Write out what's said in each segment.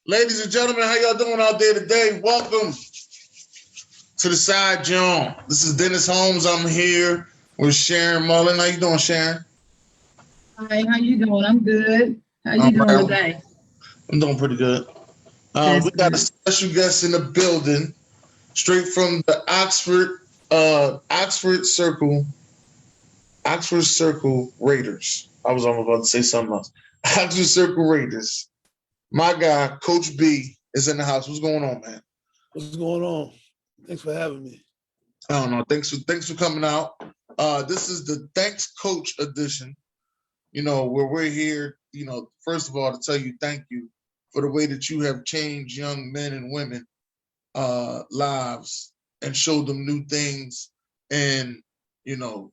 Ladies and gentlemen, how y'all doing out there today? Welcome to the side, Jawn. This is Dennis Holmes. I'm here with Sharon Mullen. How you doing, Sharon? Hi, how you doing? I'm good. How All you doing right, today? I'm doing pretty good. That's We got a good. special guest in the building, straight from the Oxford Circle Raiders. I was almost about to say something else. Oxford Circle Raiders. My guy, Coach B, is in the house. What's going on, man? What's going on? Thanks for having me. I don't know. Thanks for coming out. This is the Thanks Coach edition. Where we're here. First of all, to tell you thank you for the way that you have changed young men and women lives and showed them new things, and you know,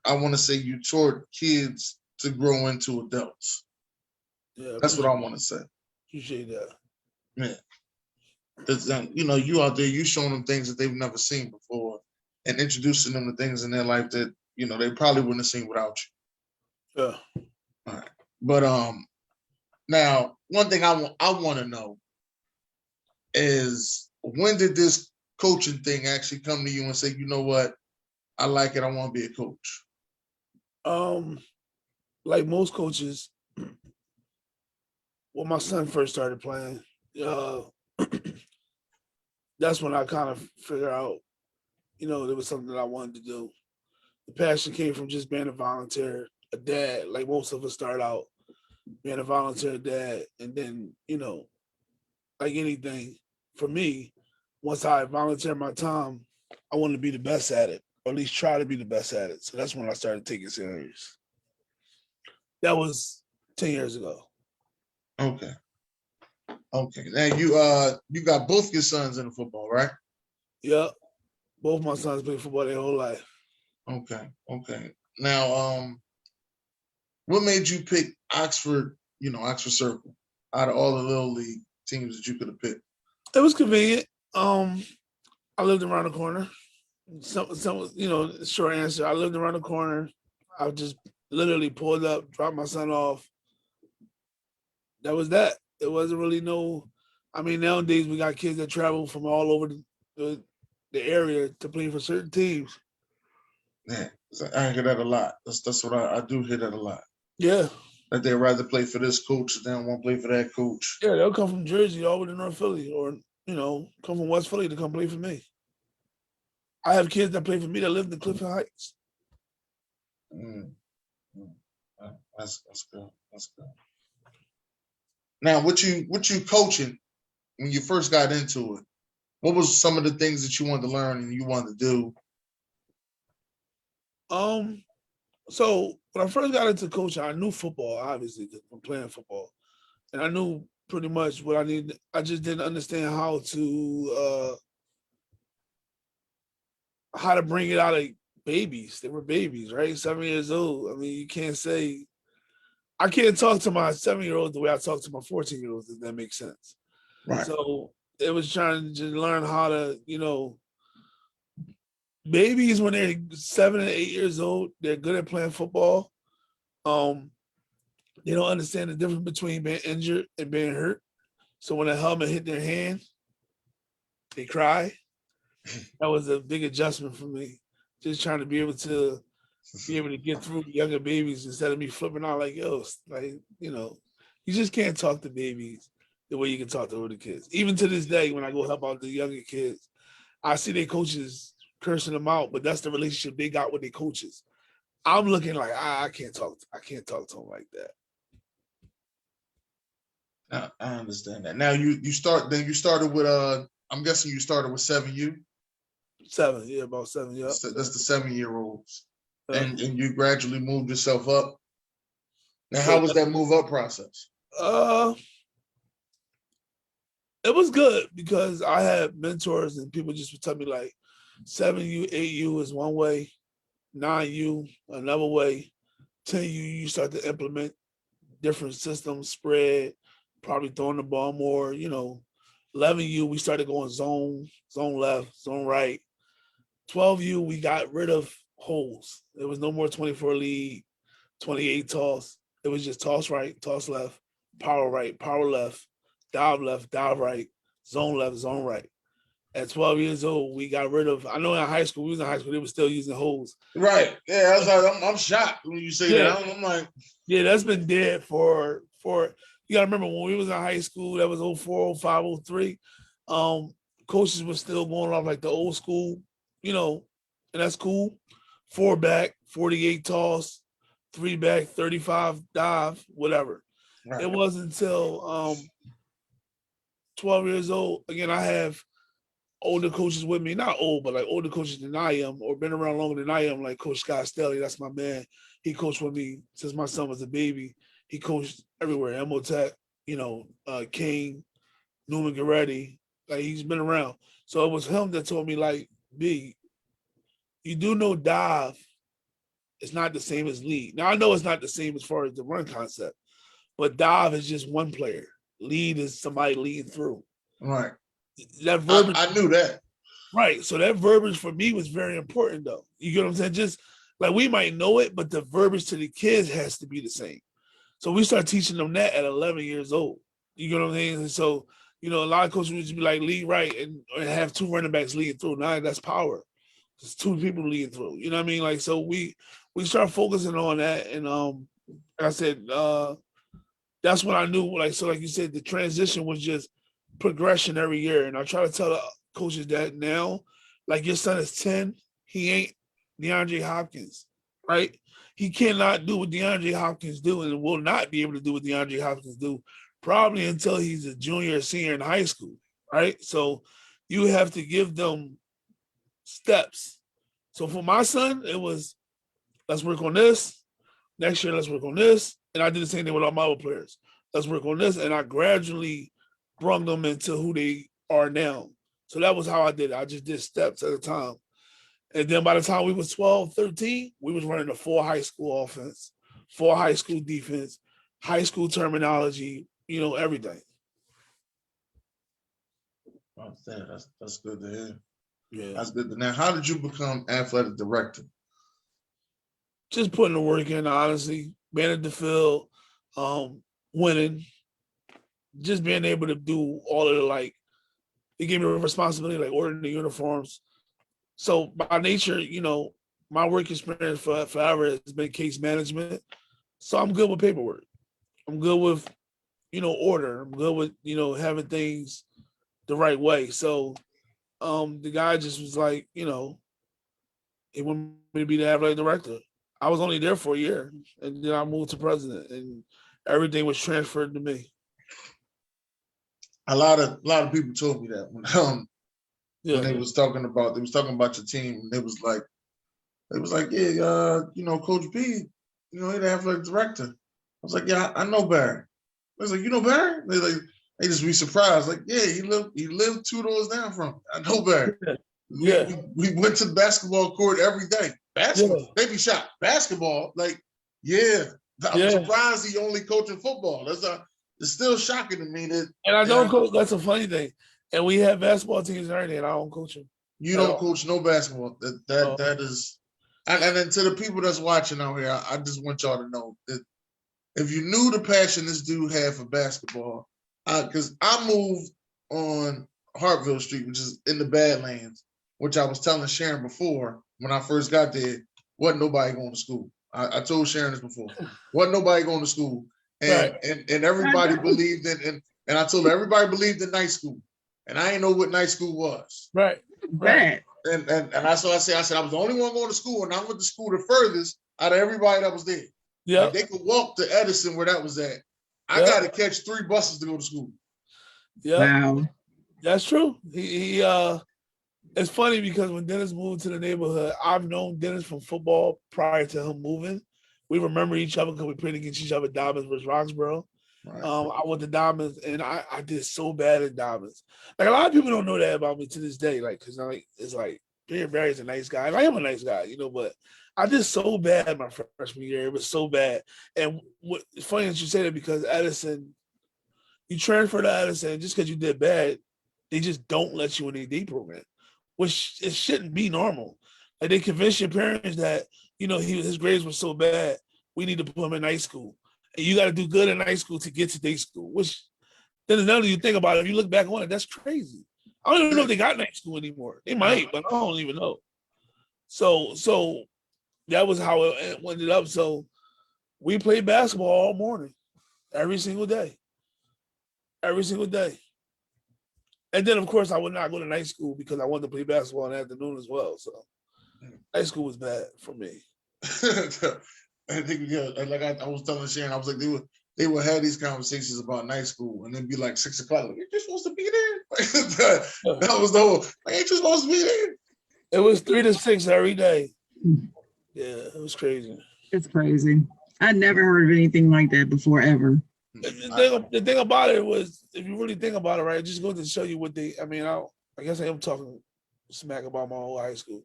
I want to say you taught kids to grow into adults. Yeah, That's what I want to say. appreciate that. Yeah. You out there, you showing them things that they've never seen before and introducing them to things in their life that, they probably wouldn't have seen without you. Yeah. All right. But now one thing I want to know is, when did this coaching thing actually come to you and say, you know what, I like it, I want to be a coach? Like most coaches, when my son first started playing, uh, that's when I kind of figured out, there was something that I wanted to do. The passion came from just being a volunteer, a dad. Like most of us start out being a volunteer dad, and then, like anything, for me, once I volunteer my time, I want to be the best at it, or at least try to be the best at it. So that's when I started taking serious. That was 10 years ago. Okay. Okay. Now you got both your sons in the football, right? Yeah. Both my sons played football their whole life. Okay. Okay. Now, what made you pick Oxford, Oxford Circle, out of all the little league teams that you could have picked? It was convenient. I lived around the corner. Short answer. I lived around the corner. I just literally pulled up, dropped my son off. That was that. There wasn't really no. I mean, nowadays we got kids that travel from all over the area to play for certain teams. Yeah, I hear that a lot. That's what I do hear that a lot. Yeah. That they'd rather play for this coach than they don't want to play for that coach. Yeah, they'll come from Jersey all the way to North Philly, or come from West Philly to come play for me. I have kids that play for me that live in Clifton Heights. Mm, mm. That's good. That's good. Now, what you coaching when you first got into it? What was some of the things that you wanted to learn and you wanted to do? Um, so when I first got into coaching, I knew football, obviously, from playing football. And I knew pretty much what I needed. I just didn't understand how to bring it out of babies. They were babies, right? 7 years old. I mean, you can't say I can't talk to my 7-year-old the way I talk to my 14-year-olds, if that makes sense. Right. So it was trying to just learn how to, babies when they're 7 and 8 years old, they're good at playing football. Um, they don't understand the difference between being injured and being hurt. So when a helmet hit their hand, they cry. That was a big adjustment for me. Just trying to be able to get through younger babies instead of me flipping out like, yo, like, you just can't talk to babies the way you can talk to older kids. Even to this day, when I go help out the younger kids, I see their coaches cursing them out, but that's the relationship they got with their coaches. I'm looking like I can't talk to them like that. I understand that. Now you started with I'm guessing you started with 7U. 7, yeah, about 7, yeah. That's the 7-year olds. Yeah. And you gradually moved yourself up. Now, So how was that move up process? uh it was good because I had mentors and people just would tell me like 7U, 8U is one way, 9U another way, 10U you start to implement different systems, spread, probably throwing the ball more, 11U we started going zone left, zone right. 12U we got rid of holes. There was no more 24 lead, 28 toss. It was just toss right, toss left, power right, power left, dive right, zone right. At 12 years old, we got rid of. I know in high school, we was in high school, they were still using holes. Right. Yeah, I was like, I'm shocked when you say that. I'm like, yeah, that's been dead for. You gotta remember when we was in high school, that was 04, 05, 03. Coaches were still going off like the old school, and that's cool. 4 back, 48 toss, 3 back, 35 dive, whatever. right. It wasn't until 12 years old. Again, I have older coaches with me, not old, but like older coaches than I am, or been around longer than I am, like Coach Scott Stelly. That's my man. He coached with me since my son was a baby. He coached everywhere, Emotech, King, Newman Goretti. Like, he's been around. So it was him that told me, like, B, you do know dive is not the same as lead. Now, I know it's not the same as far as the run concept, but dive is just one player. Lead is somebody leading through. Right. That verbiage, I knew that. right. So that verbiage for me was very important, though. You get what I'm saying? Just like we might know it, but the verbiage to the kids has to be the same. So we start teaching them that at 11 years old. You get what I'm saying? And so, a lot of coaches would just be like, lead right and have 2 running backs leading through. Now that's power. It's 2 people leading through. You know what I mean? Like, so we start focusing on that. And like I said, that's when I knew, like you said, the transition was just progression every year. And I try to tell the coaches that now, like, your son is 10, he ain't DeAndre Hopkins, right? He cannot do what DeAndre Hopkins do and will not be able to do what DeAndre Hopkins do probably until he's a junior or senior in high school, right? So you have to give them steps. So for my son, it was, let's work on this. Next year, let's work on this. And I did the same thing with all my other players. Let's work on this. And I gradually brought them into who they are now. So that was how I did it. I just did steps at a time. And then by the time we was 12, 13, we was running a full high school offense, full high school defense, high school terminology, everything. That's good to hear. Yeah. That's good to know. How did you become athletic director? Just putting the work in, honestly, being at the field, winning, just being able to do all of the, it gave me a responsibility, like ordering the uniforms. So by nature, my work experience forever has been case management. So I'm good with paperwork. I'm good with, order. I'm good with, having things the right way. So the guy just was like, he wanted me to be the athletic director. I was only there for a year, and then I moved to president, and everything was transferred to me. A lot of people told me that when Yeah. they was talking about your team, and they was like, yeah, Coach B, he's the athletic director. I was like, yeah, I know Barry. I was like, you know Barry? They just be surprised, like, yeah, he lived 2 doors down from me. I know Barry. Yeah. We went to the basketball court every day. Basketball, they be shot. Basketball, yeah. I'm surprised he only coaching football. It's still shocking to me that. And I don't coach. That's a funny thing. And we have basketball teams and everything, and I don't coach them. You don't coach no basketball. That is, and then to the people that's watching out here, I just want y'all to know that if you knew the passion this dude had for basketball, because I moved on Hartville Street, which is in the Badlands, which I was telling Sharon before when I first got there, wasn't nobody going to school. I told Sharon this before. Wasn't nobody going to school. And and everybody believed in, and I told her everybody believed in night school. And I didn't know what night school was. Right. And I said I was the only one going to school, and I went to school the furthest out of everybody that was there. Yeah. Like, they could walk to Edison where that was at. I got to catch 3 buses to go to school. Yeah. Wow. That's true. He it's funny because when Dennis moved to the neighborhood, I've known Dennis from football prior to him moving. We remember each other because we played against each other, Dobbins versus Roxborough. Right. I went to Dobbins, and I did so bad at Dobbins. Like, a lot of people don't know that about me to this day. Like, because it's like, Barry's a nice guy. And I am a nice guy, but I did so bad my freshman year. It was so bad. And it's funny that you say that because Edison, you transfer to Edison, just because you did bad, they just don't let you in the AD program, which it shouldn't be normal. Like, they convince your parents that, his grades were so bad, we need to put him in night school. and you got to do good in high school to get to day school. Which then another you think about it, if you look back on it, that's crazy. I don't even know if they got night school anymore. They might, but I don't even know. So that was how it ended up. So we played basketball all morning, every single day. Every single day. And then, of course, I would not go to night school because I wanted to play basketball in the afternoon as well. So night school was bad for me. I think, yeah, like I was telling Sharon, I was like, they would have these conversations about night school and then be like 6 o'clock. Like, you're supposed to be there. that was the whole, like, ain't you supposed to be there? It was 3 to 6 every day. Yeah, it was crazy. It's crazy. I never heard of anything like that before, ever. The thing about it was, if you really think about it, right, just going to show you what they, I mean, I guess I am talking smack about my whole high school.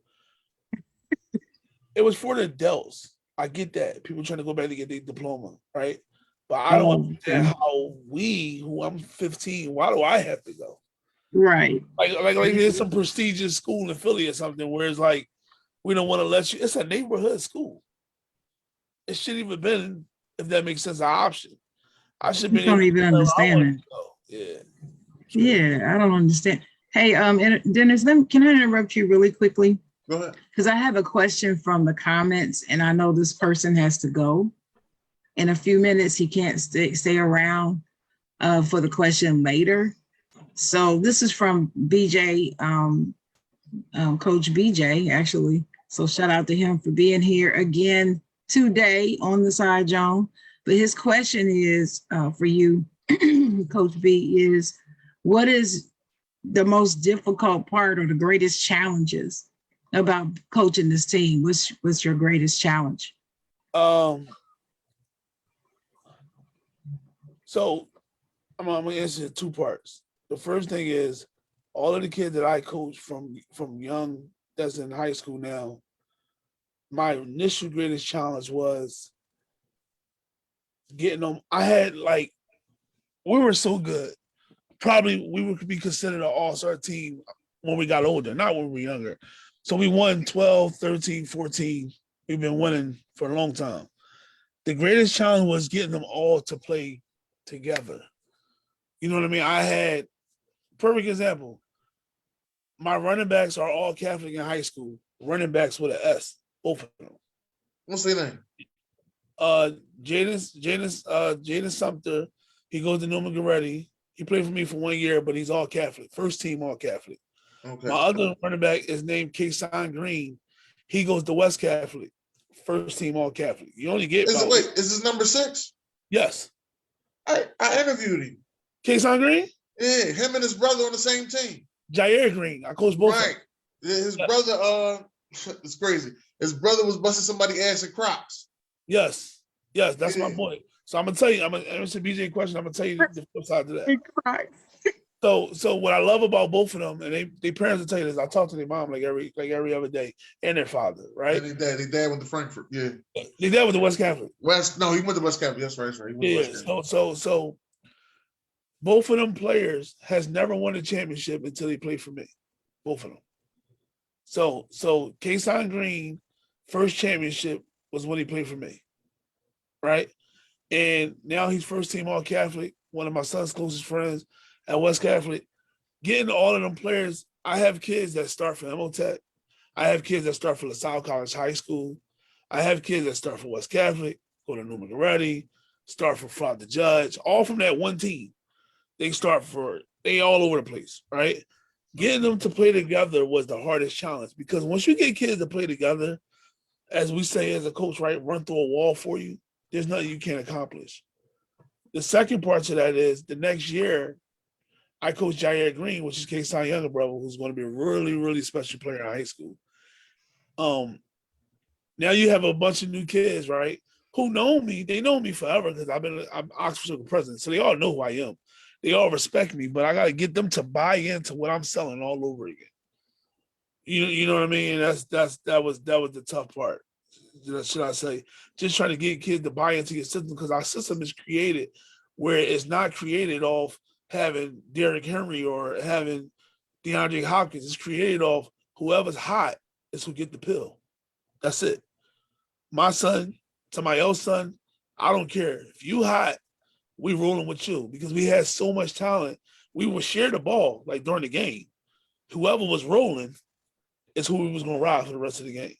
It was for the adults. I get that. People trying to go back to get their diploma, right? But I don't understand how who I'm 15, why do I have to go? Right. Like there's some prestigious school in Philly or something where it's like, we don't want to let you, it's a neighborhood school. It shouldn't even been, if that makes sense, an option. I should be. Don't even understand it. Yeah. Yeah, I don't understand. Hey, Dennis, can I interrupt you really quickly? Go ahead. Because I have a question from the comments, and I know this person has to go in a few minutes. He can't stay around for the question later. So this is from BJ, Coach BJ, actually. So shout out to him for being here again today on the side, Jawn. But his question is for you, Coach B, is what is the most difficult part or the greatest challenges about coaching this team? What's your greatest challenge? So I'm gonna answer 2 parts. The first thing is all of the kids that I coach from young that's in high school now, my initial greatest challenge was getting them. I had we were so good. Probably we would be considered an all-star team when we got older, not when we were younger. So we won 12, 13, 14. We've been winning for a long time. The greatest challenge was getting them all to play together. You know what I mean? I had, perfect example, my running backs are all Catholic in high school. Running backs with an S, both of them. What's their name? Jaden Sumter. He goes to Newman Goretti. He played for me for 1 year, but he's all Catholic. First team all Catholic. Okay. My other running back is named Kason Green. He goes to West Catholic. First team all Catholic. You only get is this number 6? Yes. I interviewed him. Kason Green? Yeah, him and his brother on the same team. Jair Green. I coach both. Right. His brother, it's crazy. His brother was busting somebody's ass in Crocs. Yes, that's my boy. So I'm gonna tell you, I'm gonna answer BJ question. I'm gonna tell you the flip side to that. So what I love about both of them, and they parents will tell you this. I talk to their mom like every other day, and their father, right? And their dad went to Frankfurt. Yeah. Their dad went to West Catholic. He went to West Catholic. That's right. He went to West Catholic. So both of them players has never won a championship until they played for me. Both of them. So Kason Green, first championship was when he played for me, right? And now he's first team all Catholic, one of my son's closest friends at West Catholic. Getting all of them players, I have kids that start for Emotech. I have kids that start for LaSalle College High School. I have kids that start for West Catholic, go to Newman Goretti, start for Fraud the Judge, all from that one team. They all over the place, right? Getting them to play together was the hardest challenge because once you get kids to play together, as we say as a coach, right, run through a wall for you, there's nothing you can't accomplish. The second part to that is the next year, I coach Jair Green, which is Kason younger brother, who's going to be a really, really special player in high school. Now you have a bunch of new kids, right, who know me. They know me forever because I'm Oxford Circle president, so they all know who I am. They all respect me, but I got to get them to buy into what I'm selling all over again. You know what I mean? That was the tough part. Should I say? Just trying to get kids to buy into your system because our system is created where it's not created off having Derrick Henry or having DeAndre Hopkins. It's created off whoever's hot is who get the pill. That's it. My son, somebody else's son, I don't care. If you hot, we rolling with you because we had so much talent. We would share the ball like during the game. Whoever was rolling is who we was gonna ride for the rest of the game.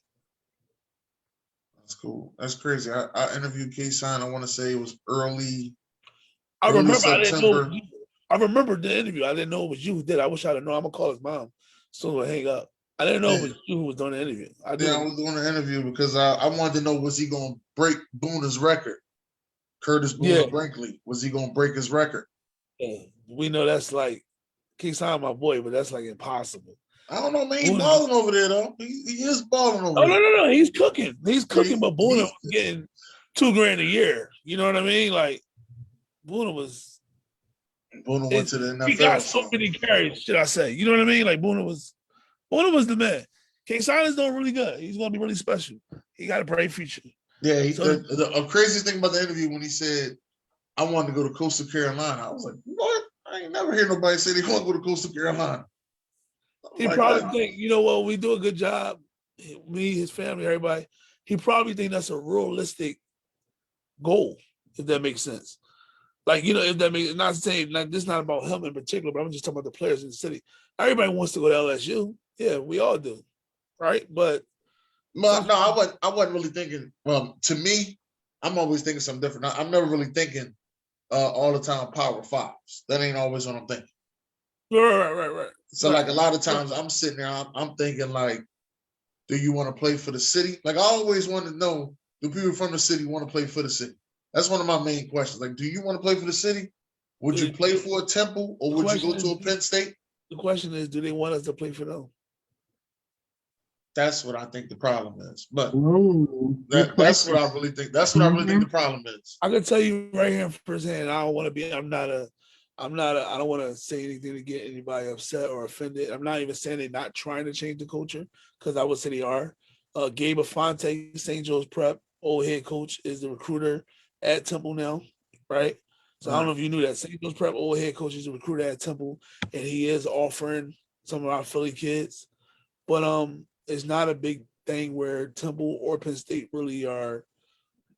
That's cool. That's crazy. I interviewed K-Sign. I want to say it was early I remember. September. I remember the interview. I didn't know it was you who did. I wish I'd have known. I'm gonna call his mom so I hang up. I didn't know it was you who was doing the interview. I was doing the interview because I wanted to know, was he gonna break Booner's record? Curtis Booner Brinkley. Was he gonna break his record? Yeah. We know that's like K-Sign, my boy, but that's like impossible. I don't know, man. He's balling over there, though. He is balling over there. No. He's cooking. He's cooking, but Booner was getting $2,000 a year. You know what I mean? Like Booner went to the NFL. He got so many carries, should I say? You know what I mean? Like Booner was the man. K-Sign is doing really good. He's gonna be really special. He got a bright future. Yeah. The craziest thing about the interview when he said, "I wanted to go to Coastal Carolina," I was like, "What? I ain't never heard nobody say they want to go to Coastal Carolina." He probably think, you know what, we do a good job. Me, his family, everybody. He probably think that's a realistic goal, if that makes sense. Like, you know, if that makes, not saying like this is not about him in particular, but I'm just talking about the players in the city. Everybody wants to go to LSU. Yeah, we all do, right? But I wasn't really thinking. Well, to me, I'm always thinking something different. I'm never really thinking all the time Power Fives. That ain't always what I'm thinking. Right. So like a lot of times I'm sitting there, I'm thinking like, do you want to play for the city? Like I always want to know, do people from the city want to play for the city? That's one of my main questions. Like, do you want to play for the city? Would you play for a Temple or would you go to a Penn State? The question is, do they want us to play for them? That's what I think the problem is. But that's what I really think. That's what I really think the problem is. I can tell you right here firsthand, I don't want to be, I don't want to say anything to get anybody upset or offended. I'm not even saying they're not trying to change the culture, because I would say they are. Gabe Afonte, St. Joe's Prep, old head coach, is the recruiter at Temple now, right? So I don't know if you knew that. St. Joe's Prep, old head coach, is the recruiter at Temple, and he is offering some of our Philly kids. But it's not a big thing where Temple or Penn State really are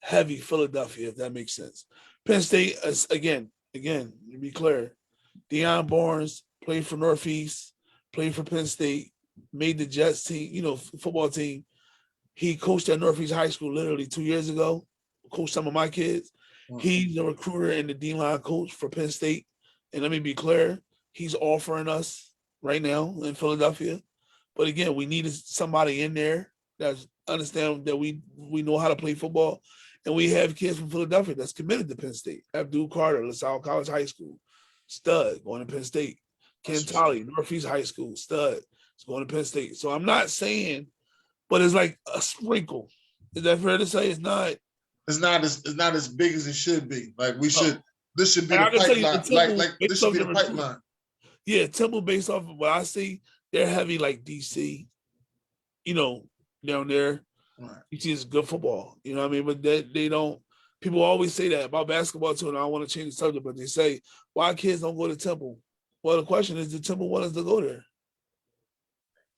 heavy Philadelphia, if that makes sense. Penn State, again, to be clear, Deion Barnes played for Northeast, played for Penn State, made the Jets team, football team. He coached at Northeast High School literally 2 years ago, coached some of my kids. He's the recruiter and the D-line coach for Penn State. And let me be clear, he's offering us right now in Philadelphia. But again, we needed somebody in there that understand that we know how to play football. And we have kids from Philadelphia that's committed to Penn State. Abdul Carter, LaSalle College High School, stud, going to Penn State. Ken Tolley, Northeast High School, stud, is going to Penn State. So I'm not saying, but it's like a sprinkle. Is that fair to say? It's not as big as it should be. Like this should be the pipeline. Like this should be the pipeline. Yeah, Temple, based off of what I see, they're heavy like DC, down there. Right. DC is good football, you know what I mean? But they don't, people always say that about basketball too, and I don't want to change the subject, but they say, why kids don't go to Temple? Well, the question is, did Temple want us to go there?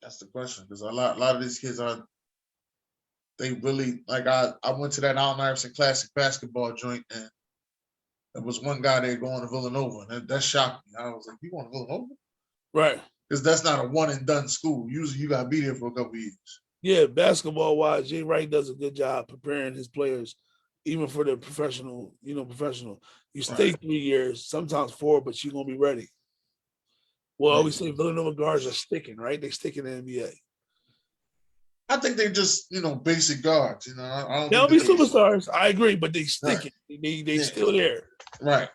That's the question, because a lot of these kids they really, like I went to that Allen Iverson Classic basketball joint, and there was one guy there going to Villanova, and that shocked me. I was like, you want to Villanova? Right. Because that's not a one and done school. Usually you got to be there for a couple of years. Yeah, basketball wise, Jay Wright does a good job preparing his players, even for the professional. You stay 3 years, sometimes 4, but you're gonna be ready. Well, I always say Villanova guards are sticking, right? They stick in the NBA. I think they just, basic guards. I don't think they'll be superstars. I agree, but they sticking. Right. They still there. Right.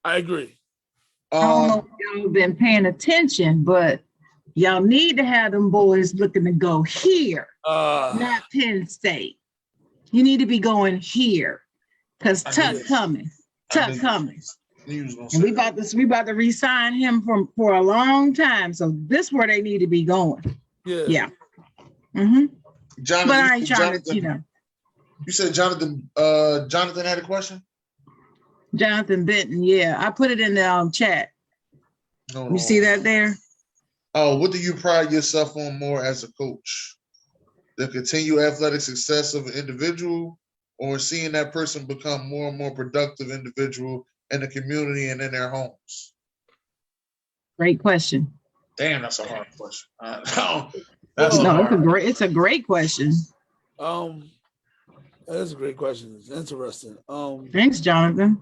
I agree. I don't know if y'all been paying attention, but y'all need to have them boys looking to go here, not Penn State. You need to be going here, because Tuck coming. And we about to re-sign him for a long time. So this is where they need to be going. Yeah. Mm-hmm. Jonathan, but I ain't trying to, You said Jonathan had a question? Jonathan Benton, yeah. I put it in the chat. You see that there? Oh, what do you pride yourself on more as a coach? The continued athletic success of an individual or seeing that person become more and more productive individual in the community and in their homes? Great question. Damn, that's a hard question. That's a Well, No, hard. it's a great question. That is a great question. It's interesting. Thanks, Jonathan.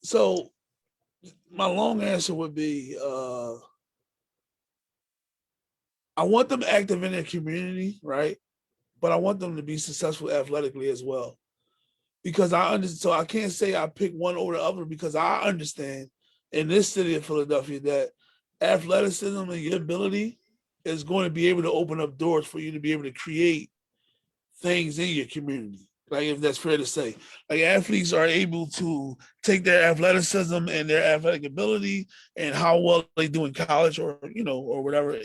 So my long answer would be I want them active in their community, right? But I want them to be successful athletically as well. Because I understand, so I can't say I pick one over the other because I understand in this city of Philadelphia that athleticism and your ability is going to be able to open up doors for you to be able to create things in your community. Like, if that's fair to say, like athletes are able to take their athleticism and their athletic ability and how well they do in college or, or whatever.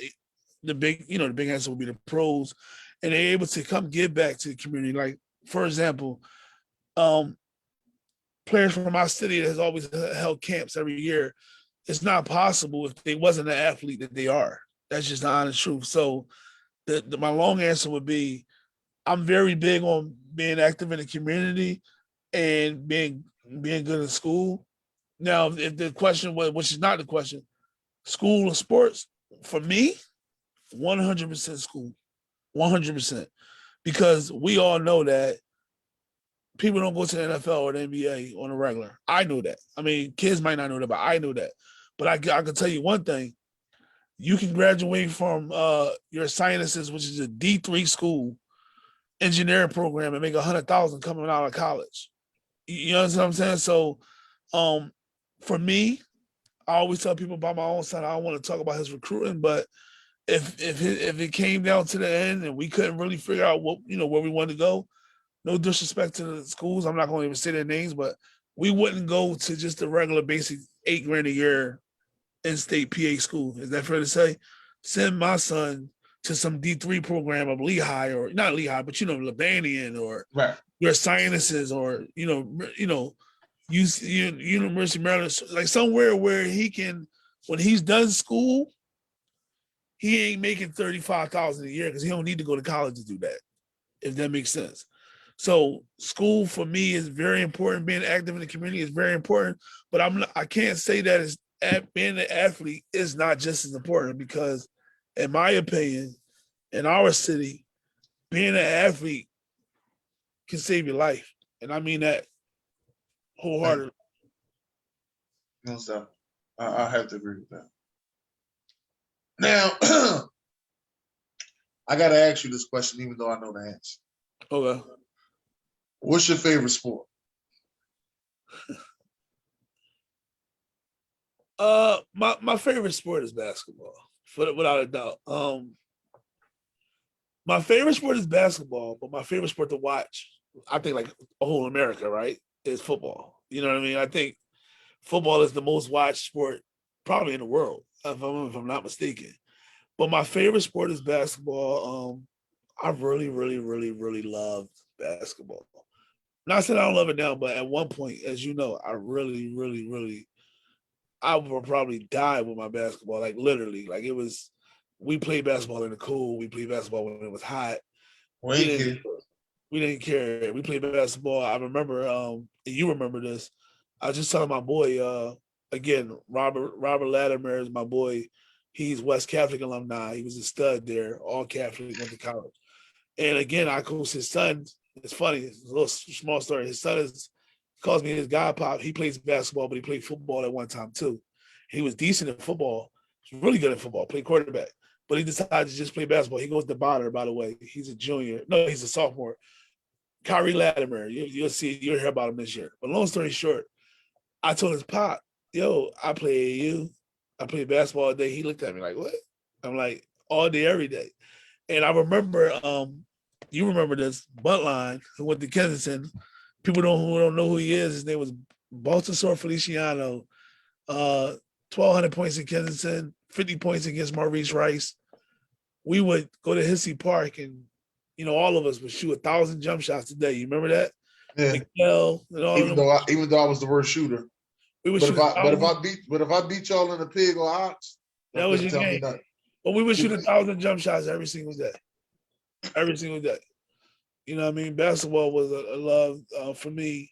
The big answer would be the pros, and they're able to come give back to the community. Like, for example, players from my city that has always held camps every year. It's not possible if they wasn't an athlete that they are. That's just the honest truth. So my long answer would be, I'm very big on being active in the community and being good in school. Now, if the question was, which is not the question, school or sports, for me, 100% school, 100%, because we all know that people don't go to the NFL or the NBA on a regular. I know that. I mean, kids might not know that, but I know that. But I can tell you one thing: you can graduate from your sciences, which is a D3 school, engineering program, and make $100,000 coming out of college. You know what I'm saying? So, for me, I always tell people about my own son. I don't want to talk about his recruiting, but if it came down to the end and we couldn't really figure out where we wanted to go, no disrespect to the schools, I'm not going to even say their names, but we wouldn't go to just the regular basic $8,000 a year in-state PA school. Is that fair to say? Send my son to some D3 program of Lehigh, or not Lehigh, but Lebanian, or Right. your sciences, or University of Maryland, like somewhere where he can, when he's done school, he ain't making $35,000 a year because he don't need to go to college to do that, if that makes sense. So school for me is very important. Being active in the community is very important, but I can't say that being an athlete is not just as important, because in my opinion, in our city, being an athlete can save your life. And I mean that wholeheartedly. No stuff. I have to agree with that. Now, I got to ask you this question, even though I know the answer. Okay. What's your favorite sport? My favorite sport is basketball, without a doubt. My favorite sport is basketball, but my favorite sport to watch, I think, like whole America, right, is football. You know what I mean? I think football is the most watched sport probably in the world, if I'm not mistaken. But my favorite sport is basketball. I really, really, really, really love basketball. Not saying I don't love it now, but at one point, as you know, I really, really, really, I would probably die with my basketball. Like, literally, like, it was. We played basketball in the cool. We played basketball when it was hot. We didn't care. We played basketball. I remember, and you remember this. I was just telling my boy, again, Robert Latimer is my boy. He's West Catholic alumni. He was a stud there, all Catholic, went to college. And again, I coach his son. It's funny. It's a little small story. His son calls me his god pop. He plays basketball, but he played football at one time too. He was decent at football. He was really good at football. Played quarterback, but he decided to just play basketball. He goes to Bonner, by the way. He's a junior. No, he's a sophomore. Kyrie Latimer. You'll hear about him this year. But long story short, I told his pop, yo, I play AAU. I play basketball all day. He looked at me like, what? I'm like, all day, every day. And I remember, you remember this, Buntline, who went to Kensington. People who don't know who he is. His name was Baltasar Feliciano. 1,200 points in Kensington, 50 points against Maurice Rice. We would go to Hissey Park, and all of us would shoot 1,000 jump shots a day. You remember that? Yeah. Miguel and all even of them. Even though I was the worst shooter. We would but shoot. If I beat y'all in a pig or ox, that was your game. But we would shoot 1,000 jump shots every single day. every single day. You know what I mean? Basketball was a love for me.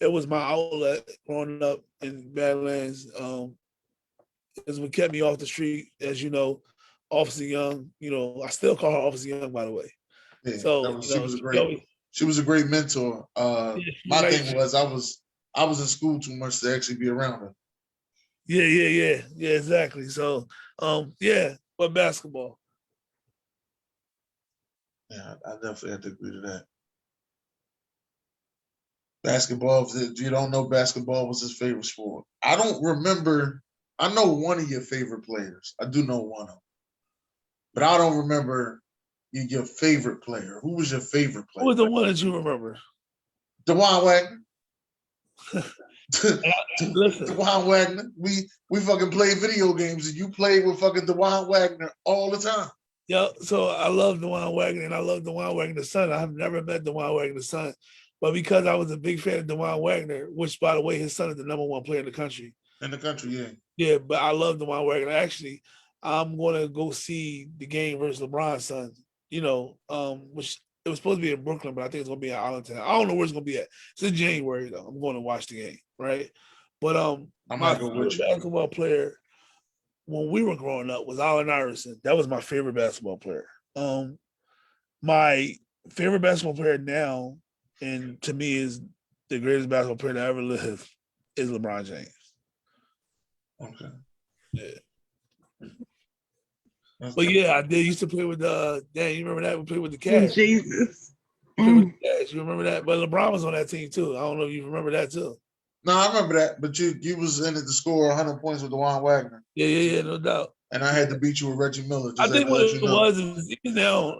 It was my outlet growing up in Badlands. It's what kept me off the street, as you know, Officer Young. You know, I still call her Officer Young, by the way. Yeah, So, you she know, was a she great always, she was a great mentor. yeah, she My like, thing was I was in school too much to actually be around her. yeah, exactly. So, yeah, but basketball. Yeah, I definitely have to agree to that. Basketball, if you don't know, basketball was his favorite sport. I don't remember. I know one of your favorite players. I do know one of them, but I don't remember your favorite player. Who was your favorite Who player? was the one that you remember? DeJuan Wagner. Listen, DeJuan Wagner. We fucking played video games, and you played with fucking DeJuan Wagner all the time. yeah. So I love DeJuan Wagner, and I love DeJuan Wagner's son. I have never met DeJuan Wagner's son, but because I was a big fan of DeJuan Wagner, which, by the way, his son is the #1 player in the country. In the country, yeah. Yeah, but I love DeJuan Wagner. Actually, I'm gonna go see the game versus LeBron's son. You know, which it was supposed to be in Brooklyn, but I think it's gonna be in Arlington. I don't know where it's gonna be at. It's in January though. I'm going to watch the game, right? But I my might go favorite with you. basketball player when we were growing up was Allen Iverson. That was my favorite basketball player. My favorite basketball player now, and to me is the greatest basketball player to ever live, is LeBron James. Okay. Yeah. That's But good. yeah, I did used to play with Dan, you remember that? We played with the Oh, Cavs. Jesus. We played with the Cavs. You remember that? But LeBron was on that team too. I don't know if you remember that too. No, I remember that, but you was in it to score 100 points with DeJuan Wagner, Yeah, no doubt. and I had to beat you with Reggie Miller. I Just had think to what let you it know. was is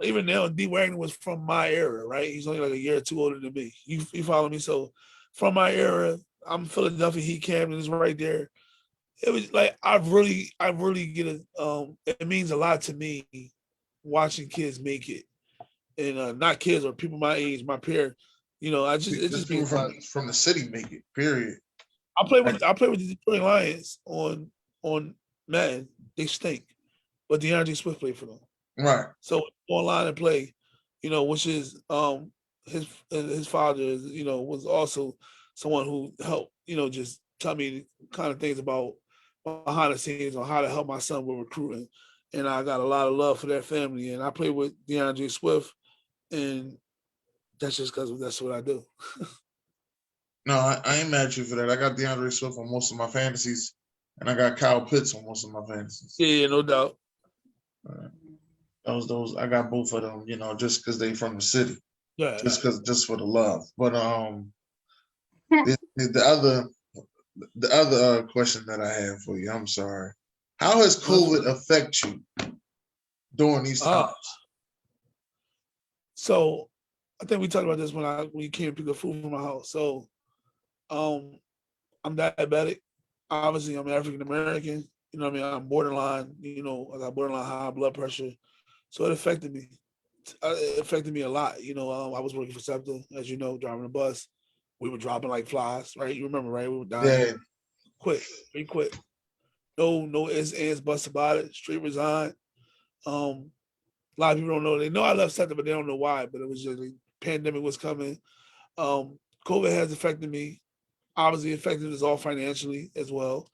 even now, D Wagner was from my era, right? He's only like a year or two older than me. You follow me? So from my era, I'm Philadelphia Heat Camden is right there. It was like I really get it. It means a lot to me watching kids make it, and not kids or people my age, my peer. You know, it Just just people means a lot. from the city make it. Period. I play with the Detroit Lions on Madden. They stink, but DeAndre Swift played for them. Right. So go online and play, you know, which is his father is, you know, was also someone who helped, you know, just tell me kind of things about behind the scenes on how to help my son with recruiting. And I got a lot of love for that family. And I play with DeAndre Swift, and that's just because that's what I do. No, I ain't mad at you for that. I got DeAndre Swift on most of my fantasies, and I got Kyle Pitts on most of my fantasies. Yeah, no doubt. Those I got both of them, you know, just because they from the city, Yeah. just for the love. But the other question that I have for you, I'm sorry. How has COVID affect you during these times? So I think we talked about this when you came to pick up food from my house. So I'm diabetic. Obviously, I'm African American. You know what I mean? I'm borderline, you know, I got borderline high blood pressure. So it affected me. It affected me a lot. You know, I was working for SEPTA, as you know, driving a bus. We were dropping like flies, right? You remember, right? We were dying. Yeah. Quit. We quit. No ifs, ands, buts about it. Straight resigned. A lot of people don't know. They know I left SEPTA, but they don't know why. But it was just like pandemic was coming. COVID has affected me. Obviously, affected us all financially as well.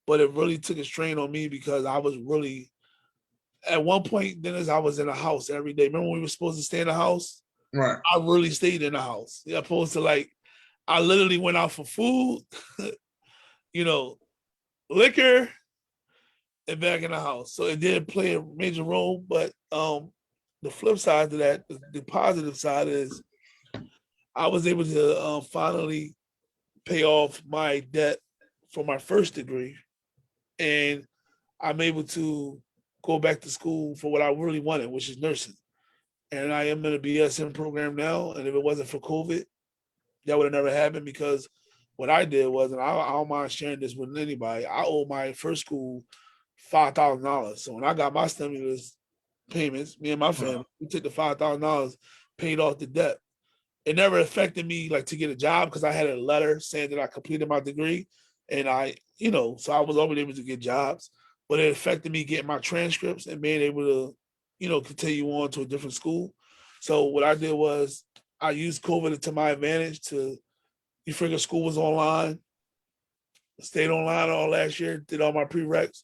But it really took a strain on me because I was really at one point, Dennis, I was in a house every day. Remember when we were supposed to stay in the house? Right. I really stayed in the house. Yeah, opposed to like, I literally went out for food, you know, liquor, and back in the house. So it did play a major role. But the flip side to that, the positive side is I was able to finally pay off my debt for my first degree. And I'm able to go back to school for what I really wanted, which is nursing. And I am in a BSN program now. And if it wasn't for COVID, that would have never happened because what I did was, and I don't mind sharing this with anybody, I owed my first school $5,000. So when I got my stimulus payments, me and my family, we took the $5,000, paid off the debt. It never affected me like to get a job because I had a letter saying that I completed my degree. And so I was always able to get jobs, but it affected me getting my transcripts and being able to, continue on to a different school. So what I did was I used COVID to my advantage to, you figure school was online, stayed online all last year, did all my prereqs.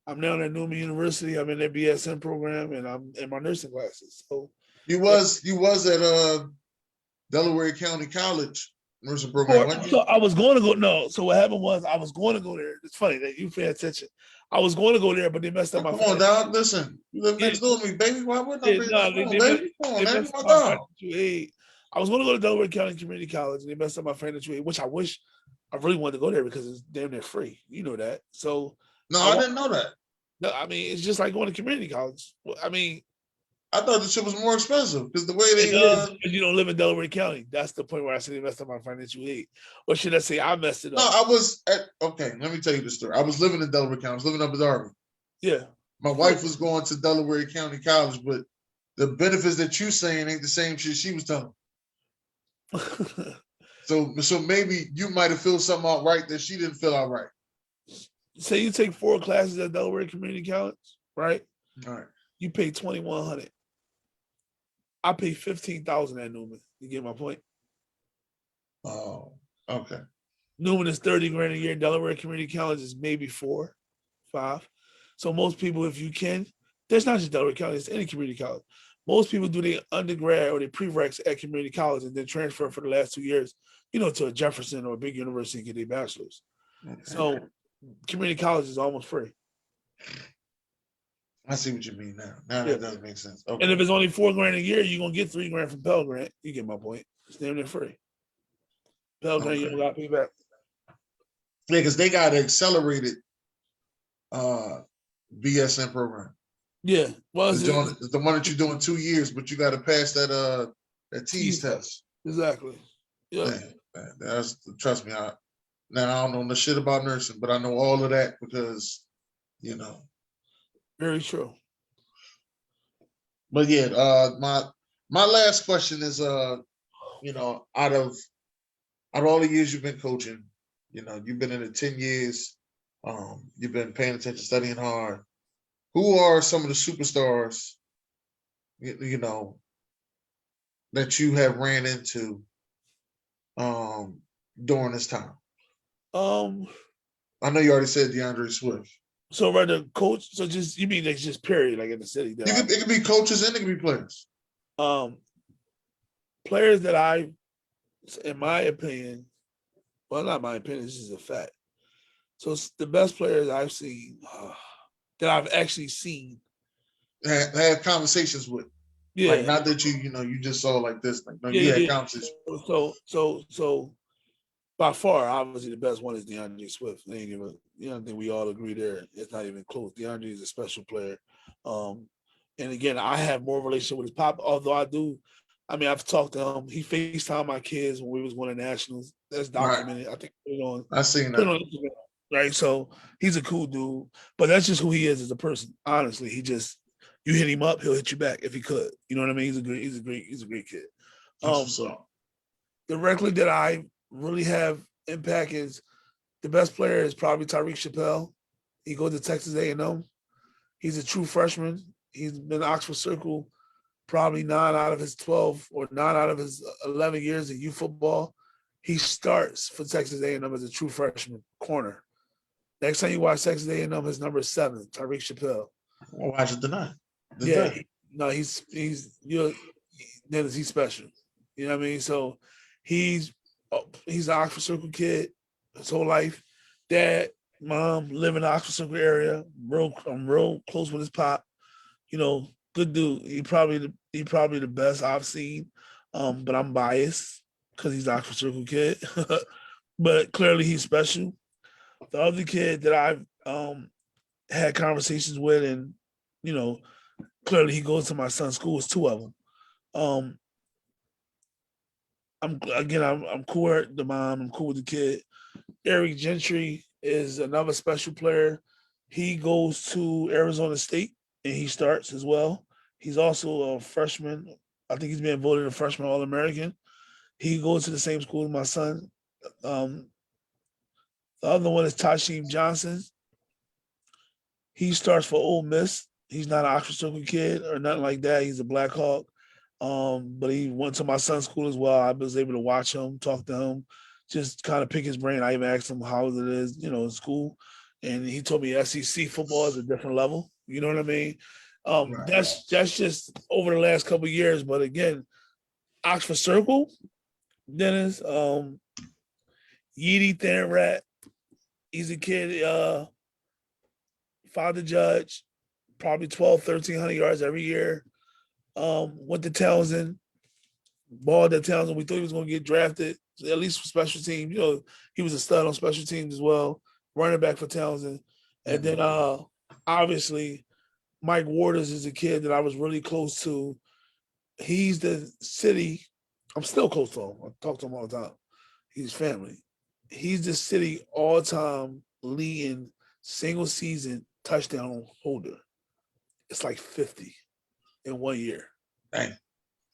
I'm now at Newman University. I'm in their BSN program and I'm in my nursing classes. So You was at Delaware County College nursing program, wasn't so you? I was going to go. No, so what happened was I was going to go there. It's funny that you pay attention. I was going to go there, but they messed up Oh, my. come on, dog. Listen, you live Yeah, next door to me, baby. Why wouldn't I yeah, pay no, attention? Come on, baby. Come on, they man. messed My up my dog. financial aid. I was going to go to Delaware County Community College, and they messed up my financial aid, which I wish I really wanted to go there because it's damn near free. You know that. So No, I didn't know that. no, I mean, it's just like going to community college. I mean, I thought the shit was more expensive because the way it they is because you don't live in Delaware County. That's the point where I said they messed up my financial aid. Or should I say I messed it No, up? I was at okay, let me tell you the story. I was living in Delaware County. I was living up in Darby. Yeah. My wife was going to Delaware County College, but the benefits that you saying ain't the same shit she was telling. So maybe you might have filled something out right that she didn't fill out right. Say you take 4 classes at Delaware Community College, right? All right. You pay $2,100. I pay $15,000 at Newman. You get my point? Oh, okay. Newman is $30,000 a year. Delaware Community College is maybe 4, 5. So most people, if you can, there's not just Delaware County, it's any community college. Most people do their undergrad or their prereqs at community college and then transfer for the last 2 years, to a Jefferson or a big university and get their bachelor's. Okay. So community college is almost free. I see what you mean now. Now that does make sense. Okay. And if it's only $4,000 a year, you're gonna get $3,000 from Pell Grant. You get my point. It's damn near free. Pell Grant, you don't got to pay back. Yeah, because they got an accelerated BSN program. Yeah. Well, it's the one that you do in 2 years, but you got to pass that TEAS test. Exactly. Yeah. That's, trust me. I don't know the shit about nursing, but I know all of that because, Very true. But yeah, my last question is, out of all the years you've been coaching, you've been in it 10 years, you've been paying attention, studying hard. Who are some of the superstars, that you have ran into during this time? I know you already said DeAndre Swift. So rather coach, so just you mean like just period, like in the city? It could be coaches and it could be players. Players that in my opinion, well, not my opinion, this is a fact. So it's the best players I've seen, that I've actually seen. Had conversations with. Yeah. Like, not that you just saw like this. Like, no, you had conversations. So by far, obviously the best one is DeAndre Swift. I think we all agree there. It's not even close. DeAndre is a special player. And again, I have more relationship with his pop, although I've talked to him. He FaceTimed my kids when we was going to nationals. That's documented. Right. I think I seen that. On Instagram, right? So he's a cool dude, but that's just who he is as a person. Honestly, you hit him up, he'll hit you back if he could. You know what I mean? He's a great kid. Directly that I really have impact is the best player is probably Tyreek Chappelle. He goes to Texas A&M. He's a true freshman. He's been Oxford Circle probably 9 out of his 12 or 9 out of his 11 years in youth football. He starts for Texas A&M as a true freshman corner. Next time you watch Texas A&M, his number is 7, Tyreek Chappelle. I'll watch it tonight. He's special. You know what I mean? So he's an Oxford Circle kid his whole life. Dad, mom live in the Oxford Circle area. I'm real close with his pop. Good dude. He probably the best I've seen. But I'm biased because he's an Oxford Circle kid. But clearly he's special. The other kid that I've had conversations with, and clearly he goes to my son's school, is 2 of them. I'm cool with the mom. I'm cool with the kid. Eric Gentry is another special player. He goes to Arizona State and he starts as well. He's also a freshman. I think he's been voted a freshman All-American. He goes to the same school as my son. The other one is Tasheem Johnson. He starts for Ole Miss. He's not an Oxford Circle kid or nothing like that. He's a Black Hawk. But he went to my son's school as well. I was able to watch him, talk to him, just kind of pick his brain. I even asked him how it is, in school. And he told me SEC football is a different level. You know what I mean? Right. That's just over the last couple of years. But again, Oxford Circle, Dennis, Yeedy Thin Rat, he's a kid, father judge, probably 1,300 yards every year. Went to Townsend, balled at Townsend. We thought he was going to get drafted, at least for special teams. He was a stud on special teams as well, running back for Townsend. And then obviously Mike Waters is a kid that I was really close to. He's the city. I'm still close to him. I talk to him all the time. He's family. He's the city all-time leading single season touchdown holder. It's like 50 in 1 year. Dang.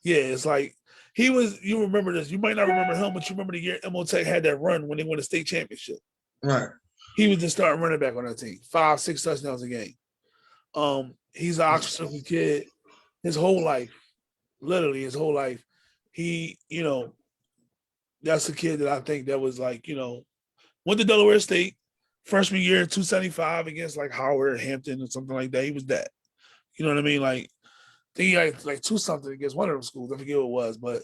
Yeah, it's like you remember this. You might not remember him, but you remember the year Tech had that run when they won the state championship. Right. He was the starting running back on that team. 5-6 touchdowns a game. He's an Oxford Circle kid. His whole life, literally his whole life, he, that's a kid that I think that was like, went to Delaware State, freshman year, 275 against like Howard, Hampton, or something like that. He was that. You know what I mean? Like, I think he had like 2-something against one of them schools. I forget what it was, but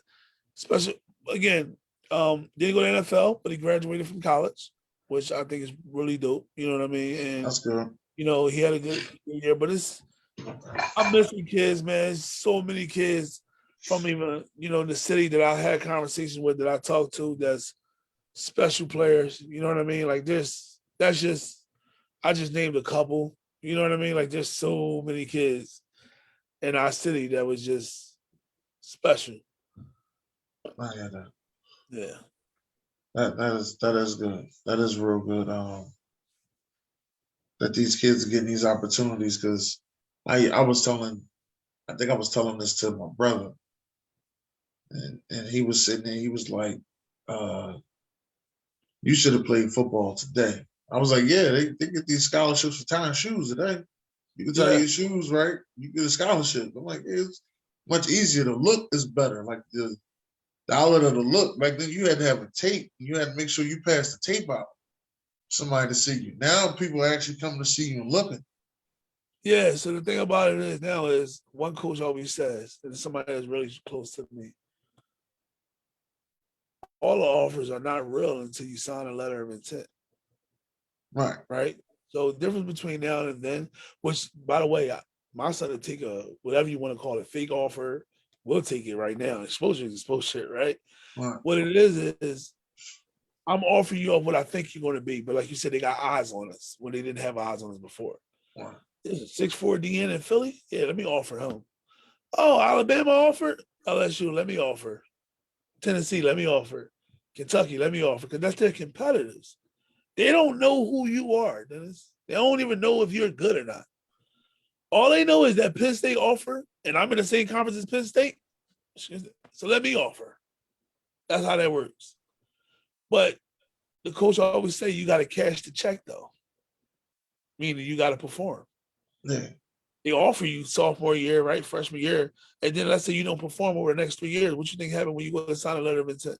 special again, didn't go to NFL, but he graduated from college, which I think is really dope. You know what I mean? And That's good. he had a good year, but I'm missing kids, man. There's so many kids from even, the city that I had conversations with, that I talked to, that's special players. You know what I mean? Like I just named a couple. You know what I mean? Like there's so many kids in our city that was just special. I hear that. Yeah. That is good. That is real good. That these kids are getting these opportunities, because I think I was telling this to my brother, and he was sitting there, he was like, you should have played football today. I was like, yeah, they get these scholarships for tying shoes today. You can tie your shoes, right? You get a scholarship. I'm like, it's much easier. The look is better. Like the outlet of the look. Back then you had to have a tape. You had to make sure you passed the tape out for somebody to see you. Now people actually come to see you and looking. Yeah, so the thing about it is now is one coach always says, and somebody that's really close to me, all the offers are not real until you sign a letter of intent. Right. Right? So the difference between now and then, which, by the way, my son will take a, whatever you want to call it, fake offer. We'll take it right now. Exposure is exposure, right? Right. What it is I'm offering you what I think you're going to be. But like you said, they got eyes on us when they didn't have eyes on us before. Right. There's a 6'4" DN in Philly. Yeah, let me offer him. Oh, Alabama offered? LSU, let me offer. Tennessee, let me offer. Kentucky, let me offer. Because that's their competitors. They don't know who you are, Dennis. They don't even know if you're good or not. All they know is that Penn State offer, and I'm in the same conference as Penn State. So let me offer. That's how that works. But the coach always say you got to cash the check, though. Meaning you got to perform. Yeah. They offer you sophomore year, right? Freshman year. And then let's say you don't perform over the next 3 years. What you think happened when you go to sign a letter of intent?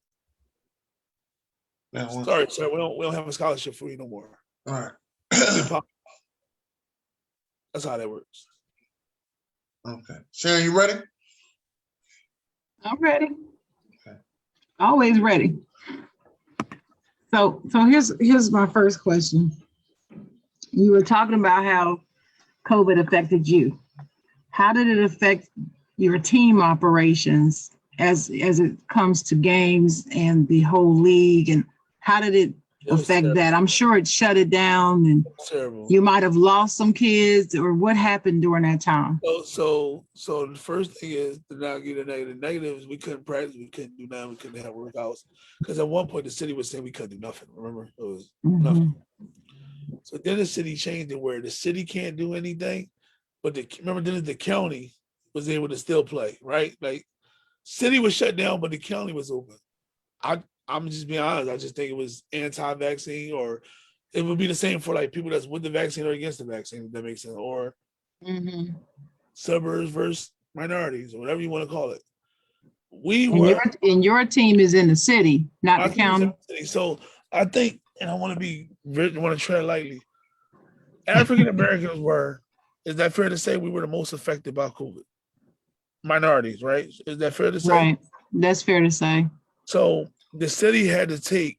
Sorry, sir. We don't have a scholarship for you no more. All right. That's how that works. Okay. Sharon, you ready? I'm ready. Okay. Always ready. So here's my first question. You were talking about how COVID affected you. How did it affect your team operations as it comes to games and the whole league, and how did it affect that? I'm sure it shut it down, and you might have lost some kids, or what happened during that time? So the first thing is to not get a negative. Negative is we couldn't practice, we couldn't do nothing, we couldn't have workouts. Because at one point the city was saying we couldn't do nothing. Remember? It was nothing. So then the city changed it where the city can't do anything, but remember then the county was able to still play, right? Like city was shut down, but the county was open. I'm just being honest. I just think it was anti-vaccine, or it would be the same for like people that's with the vaccine or against the vaccine, if that makes sense, or suburbs versus minorities, or whatever you want to call it. we And were your team is in the city, not I the think county. so. I think, and I want to tread lightly. African Americans were. Is that fair to say we were the most affected by COVID? Minorities, right? Is that fair to say? Right. That's fair to say. So the city had to take,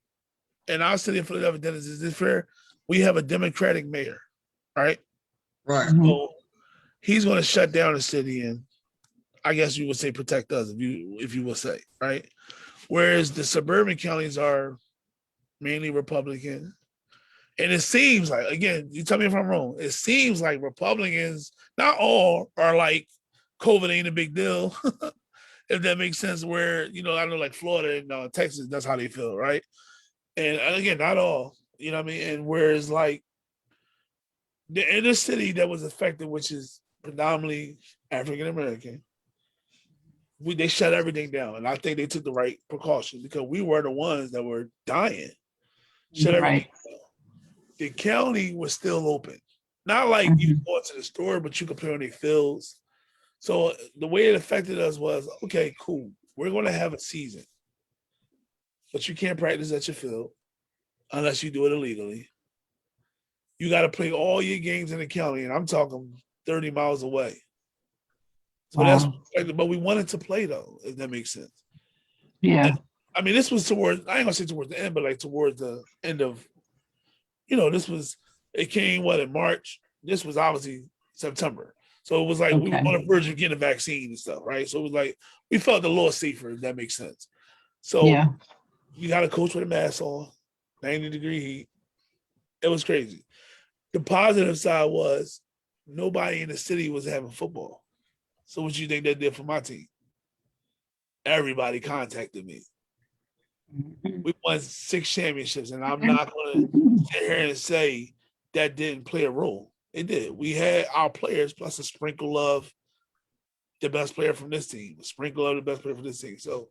and our city of Philadelphia, Dennis, is this fair? We have a Democratic mayor, right? Right. Mhm. So he's going to shut down the city, and I guess you would say protect us, if you will say, right? Whereas the suburban counties are mainly Republican. And it seems like, again, you tell me if I'm wrong, it seems like Republicans, not all, are like, COVID ain't a big deal, if that makes sense, where, I know like Florida and Texas, that's how they feel, right? And again, not all, you know what I mean? And whereas like the inner city that was affected, which is predominantly African American, they shut everything down. And I think they took the right precautions because we were the ones that were dying. Shut everything Right. down. The county was still open. Not like you Mhm. go to the store, but you could pay on their fills. So the way it affected us was, okay, cool. We're going to have a season, but you can't practice at your field unless you do it illegally. You got to play all your games in the county, and I'm talking 30 miles away. So that's, Wow. but we wanted to play though, if that makes sense. Yeah. And I mean, this was towards, I ain't gonna say towards the end, but like towards the end of, it came in March. This was obviously September. So it was like we were Okay. on the verge of getting a vaccine and stuff, right? So it was like we felt a little safer, if that makes sense. So Yeah. we got a coach with a mask on, 90-degree heat. It was crazy. The positive side was nobody in the city was having football. So what you think that did for my team? Everybody contacted me. Mhm. We won 6 championships, and I'm not going to sit here and say that didn't play a role. It did. We had our players plus a sprinkle of the best player from this team, a sprinkle of the best player from this team. So,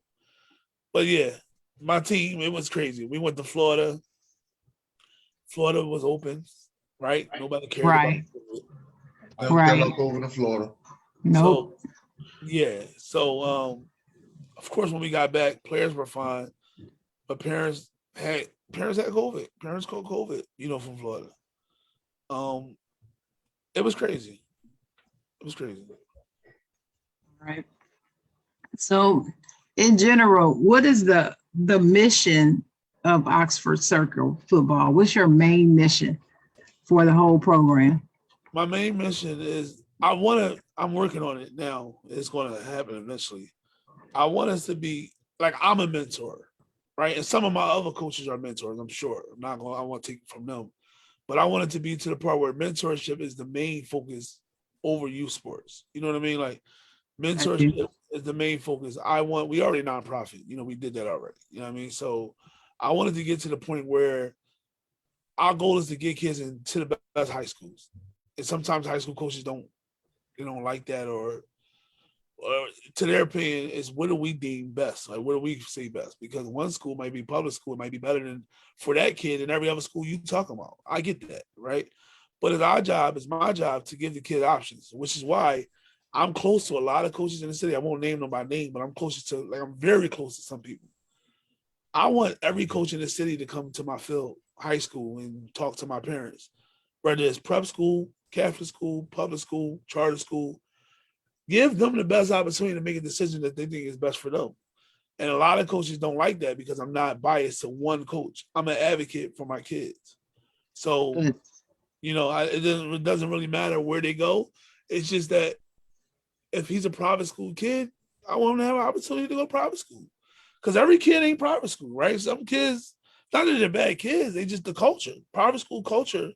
but yeah, my team, it was crazy. We went to Florida. Florida was open, right? Nobody cared about Right. it. Don't care Right. about COVID in Florida. So Nope. yeah. So of course when we got back, players were fine, but parents had COVID. Parents caught COVID, from Florida. Um, it was crazy. It was crazy. Right. So, in general, what is the mission of Oxford Circle football? What's your main mission for the whole program? My main mission is I'm working on it now. It's gonna happen eventually. I want us to be like I'm a mentor, right? And some of my other coaches are mentors, I'm sure. I want to take it from them. But I want it to be to the part where mentorship is the main focus over youth sports. You know what I mean? Like Got you. mentorship is the main focus. We already nonprofit, we did that already. You know what I mean? So I wanted to get to the point where our goal is to get kids into the best high schools. And sometimes high school coaches don't like that, or to their opinion is what do we deem best? Like what do we say best? Because one school might be public school, it might be better than for that kid than every other school you talk about. I get that, right? But it's my job to give the kid options, which is why I'm close to a lot of coaches in the city. I won't name them by name, but I'm very close to some people. I want every coach in the city to come to my field, high school, and talk to my parents, whether it's prep school, Catholic school, public school, charter school. Give them the best opportunity to make a decision that they think is best for them. And a lot of coaches don't like that because I'm not biased to one coach. I'm an advocate for my kids. So, Good. it doesn't really matter where they go. It's just that if he's a private school kid, I want him to have an opportunity to go to private school. Because every kid ain't private school, right? Some kids, not that they're bad kids, they just the culture, private school culture.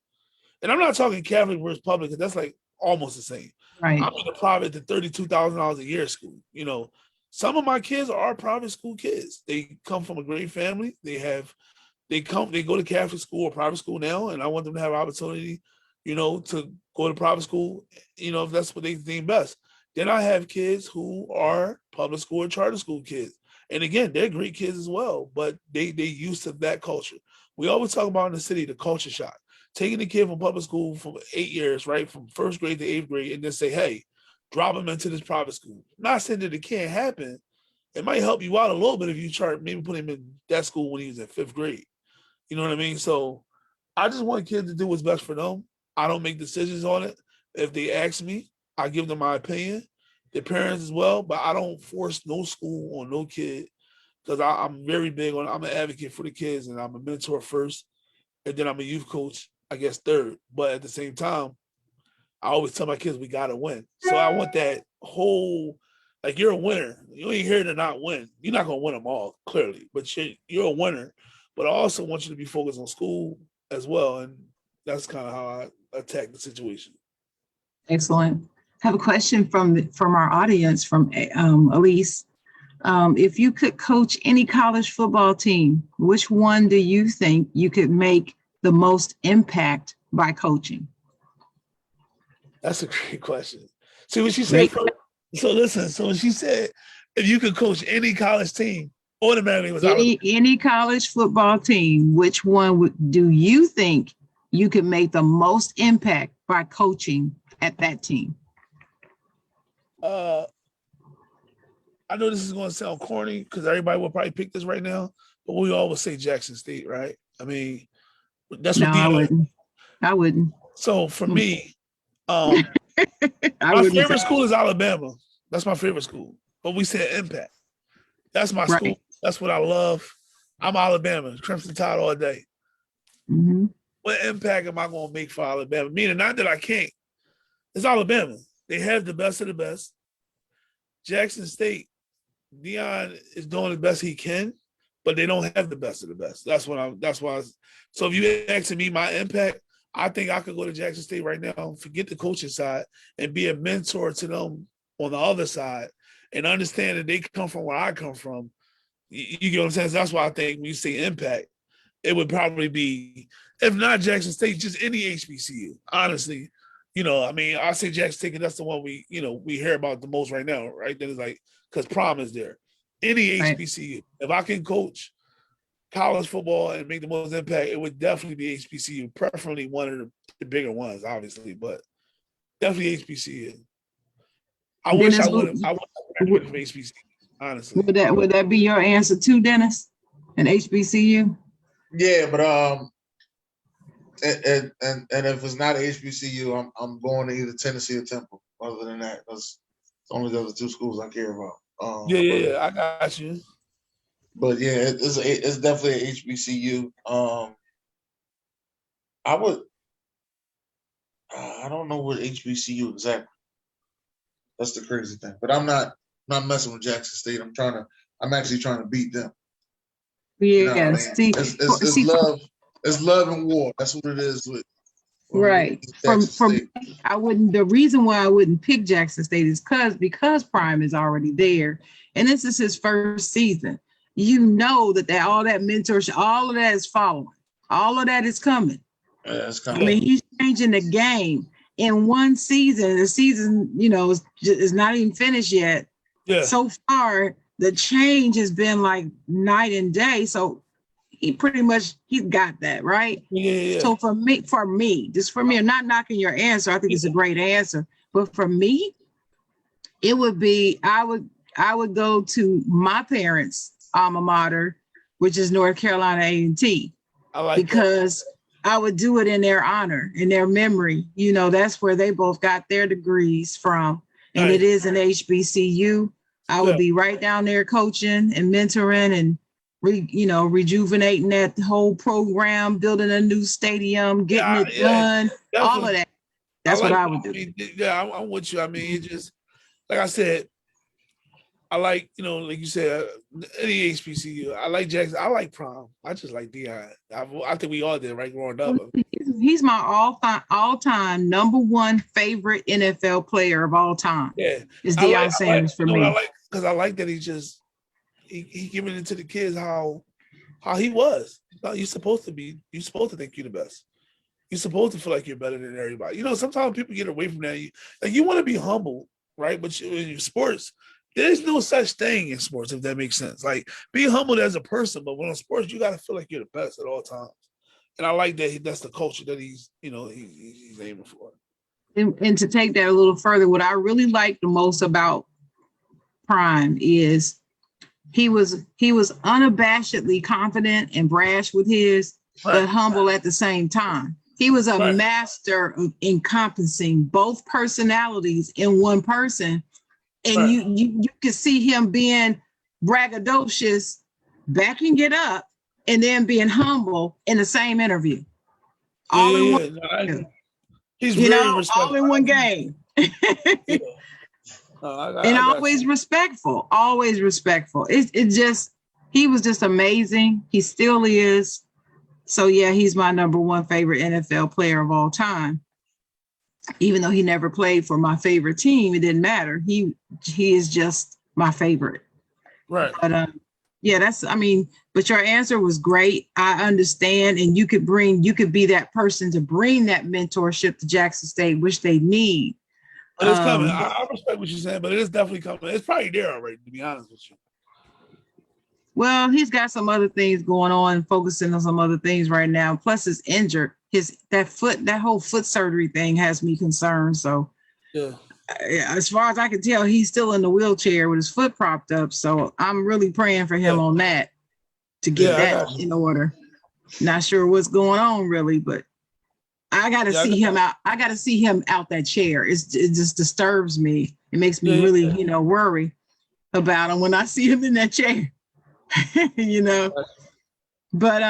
And I'm not talking Catholic versus public, because that's like almost the same. I'm Right. in a private to $32,000 a year school. Some of my kids are private school kids. They come from a great family. They go to Catholic school or private school now, and I want them to have opportunity, to go to private school, if that's what they deem best. Then I have kids who are public school or charter school kids. And again, they're great kids as well, but they used to that culture. We always talk about in the city the culture shock. Taking the kid from public school for 8 years, right, from first grade to eighth grade, and then say, hey, drop them into this private school. Not saying that it can't happen, it might help you out a little bit if you try maybe put him in that school when he was in 5th grade. You know what I mean? So I just want kids to do what's best for them. I don't make decisions on it. If they ask me, I give them my opinion, their parents as well, but I don't force no school on no kid because I'm very big on, I'm an advocate for the kids and I'm a mentor first, and then I'm a youth coach, I guess, third. But at the same time, I always tell my kids we gotta win. So I want that whole, like, you're a winner. You ain't here to not win. You're not gonna win them all, clearly, but you're a winner. But I also want you to be focused on school as well, and that's kind of how I attack the situation. Excellent. I have a question from our audience, from Elise. If you could coach any college football team, which one do you think you could make the most impact by coaching? That's a great question. See what she said? So listen, so when she said, if you could coach any college team, automatically was any college football team, which one do you think you could make the most impact by coaching at that team? I know this is going to sound corny because everybody will probably pick this right now, but we always say Jackson State, right? I mean, that's what I wouldn't. So for me, my favorite school is Alabama. That's my favorite school. But we said impact. That's my school. That's what I love. I'm Alabama, Crimson Tide all day. Mm-hmm. What impact am I going to make for Alabama? Meaning, not that I can't. It's Alabama. They have the best of the best. Jackson State, Deion is doing the best he can, but they don't have the best of the best. So if you asking me my impact, I think I could go to Jackson State right now, forget the coaching side, and be a mentor to them on the other side, and understand that they come from where I come from. You get what I'm saying? So that's why I think when you say impact, it would probably be, if not Jackson State, just any HBCU. Honestly, I mean, I say Jackson State, and that's the one we hear about the most right now, right? Then it's like, because prom is there. Any HBCU. If I can coach college football and make the most impact, it would definitely be HBCU, preferably one of the bigger ones, obviously, but definitely HBCU. I wish I would have graduated from HBCU, honestly. Would that be your answer too, Dennis? An HBCU? Yeah, but and if it's not HBCU, I'm going to either Tennessee or Temple. Other than that, that's only the other two schools I care about. Yeah, I got you. But yeah, it's definitely a HBCU. I don't know what HBCU exactly. That's the crazy thing. But I'm not messing with Jackson State. I'm actually trying to beat them. Yeah, I mean? It's love. It's love and war. That's what it is with. Right. From I wouldn't. The reason why I wouldn't pick Jackson State is because Prime is already there, and this is his first season. You know that all that mentorship, all of that is following. All of that is coming. Yeah, it's coming. I mean, he's changing the game in one season. The season, is not even finished yet. Yeah. So far, the change has been like night and day. So he's got that, right? Yeah. So for me, I'm not knocking your answer. I think it's a great answer. But for me, it would be, I would go to my parents' alma mater, which is North Carolina A&T. Because I would do it in their honor, in their memory. That's where they both got their degrees from. And It is an HBCU. I would be right down there coaching and mentoring and rejuvenating that whole program, building a new stadium, getting it done, all of that. That's what I would do. I'm with you. I mean, it just, like I said, I like, like you said, any HBCU. I like Jackson. I like Prom. I just like Deion. I think we all did, right, growing up. He's my all-time number one favorite NFL player of all time. Yeah, is Deion Sanders for me. Because I like that he giving it to the kids how he was. You're supposed to be. You're supposed to think you're the best. You're supposed to feel like you're better than everybody. Sometimes people get away from that. You want to be humble, right? But in sports, there's no such thing in sports, if that makes sense. Like, be humbled as a person, but when in sports, you got to feel like you're the best at all times. And I like that that's the culture that he's aiming for. And to take that a little further, what I really like the most about Prime is He was unabashedly confident and brash with his, but Right. humble at the same time. He was a Right. master of encompassing both personalities in one person, and Right. you could see him being braggadocious, backing it up, and then being humble in the same interview. All in one, No, he's you very know, all respectful. in one game. Yeah. And I got always you. respectful, always respectful. It just, he was just amazing. He still is. So yeah, he's my number one favorite NFL player of all time. Even though he never played for my favorite team, it didn't matter. He is just my favorite. Right. But yeah, that's, I mean, but your answer was great. I understand, and you could be that person to bring that mentorship to Jackson State, which they need. But it's coming. I respect what you're saying, but it is definitely coming. It's probably there already, to be honest with you. Well, he's got some other things going on, focusing on some other things right now. Plus, he's injured. That whole foot surgery thing has me concerned. So, Yeah. As far as I can tell, he's still in the wheelchair with his foot propped up. So, I'm really praying for him on that to get that in order. Not sure what's going on really, but I got to see him out. I got to see him out that chair. It just disturbs me. It makes me really, worry about him when I see him in that chair. But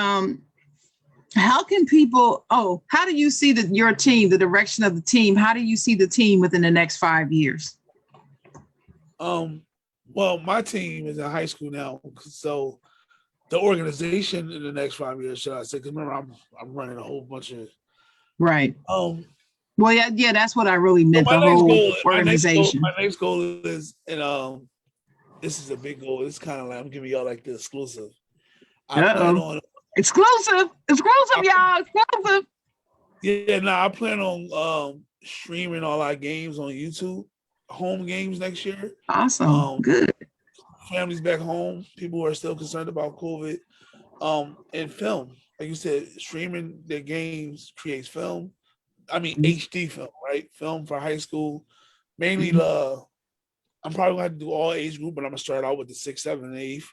how can people, how do you see your team, the direction of the team? How do you see the team within the next 5 years? Well, my team is in high school now, so the organization in the next 5 years, should I say? Because remember, I'm running a whole bunch of right. Well, yeah, that's what I really meant. So the whole organization. My next goal is, and this is a big goal. It's kind of like I'm giving y'all like the exclusive. I plan on exclusive, y'all, exclusive. Yeah, I plan on streaming all our games on YouTube, home games next year. Awesome, good. Families back home, people who are still concerned about COVID, and film. Like you said, streaming their games creates film. I mean HD film, right? Film for high school. Mainly I'm probably gonna have to do all age group, but I'm gonna start out with the 6th, 7th, and 8th.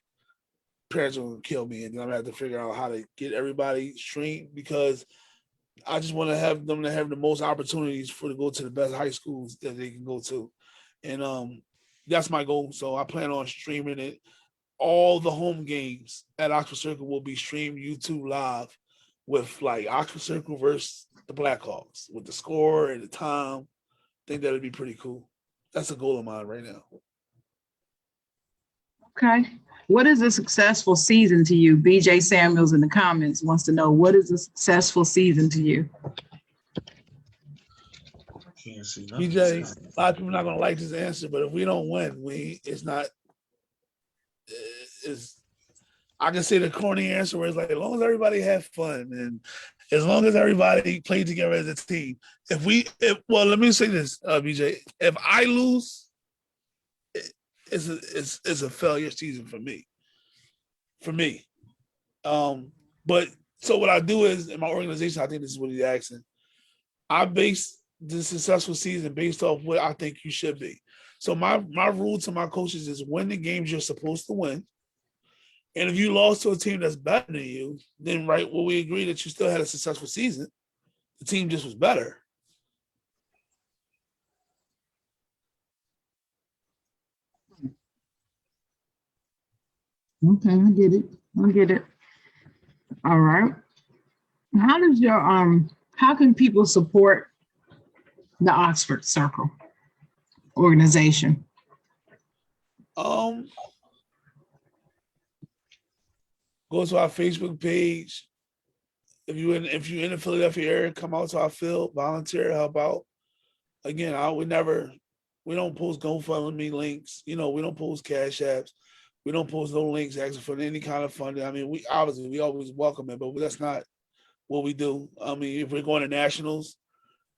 Parents are gonna kill me, and then I'm gonna have to figure out how to get everybody streamed because I just want to have them to have the most opportunities to go to the best high schools that they can go to. And that's my goal. So I plan on streaming it. All the home games at Oxford Circle will be streamed YouTube live with like Oxford Circle versus the Blackhawks with the score and the time. I think that'd be pretty cool. That's a goal of mine right now. Okay. What is a successful season to you? BJ Samuels in the comments wants to know, what is a successful season to you? BJ, a lot of people are not going to like this answer, but if we don't win, I can say the corny answer where it's like, as long as everybody have fun and as long as everybody played together as a team. Well, let me say this, BJ, if I lose, it's a failure season for me. But so what I do is in my organization, I think this is what he's asking. I base the successful season based off what I think you should be. So my rule to my coaches is win the games you're supposed to win. And if you lost to a team that's better than you, then we agree that you still had a successful season. The team just was better. Okay, I get it. All right. How does how can people support the Oxford Circle organization? Go to our Facebook page. If you're in the Philadelphia area, come out to our field, volunteer, help out. Again, we don't post GoFundMe links. We don't post Cash Apps. We don't post no links asking for any kind of funding. I mean, we always welcome it, but that's not what we do. I mean, if we're going to nationals,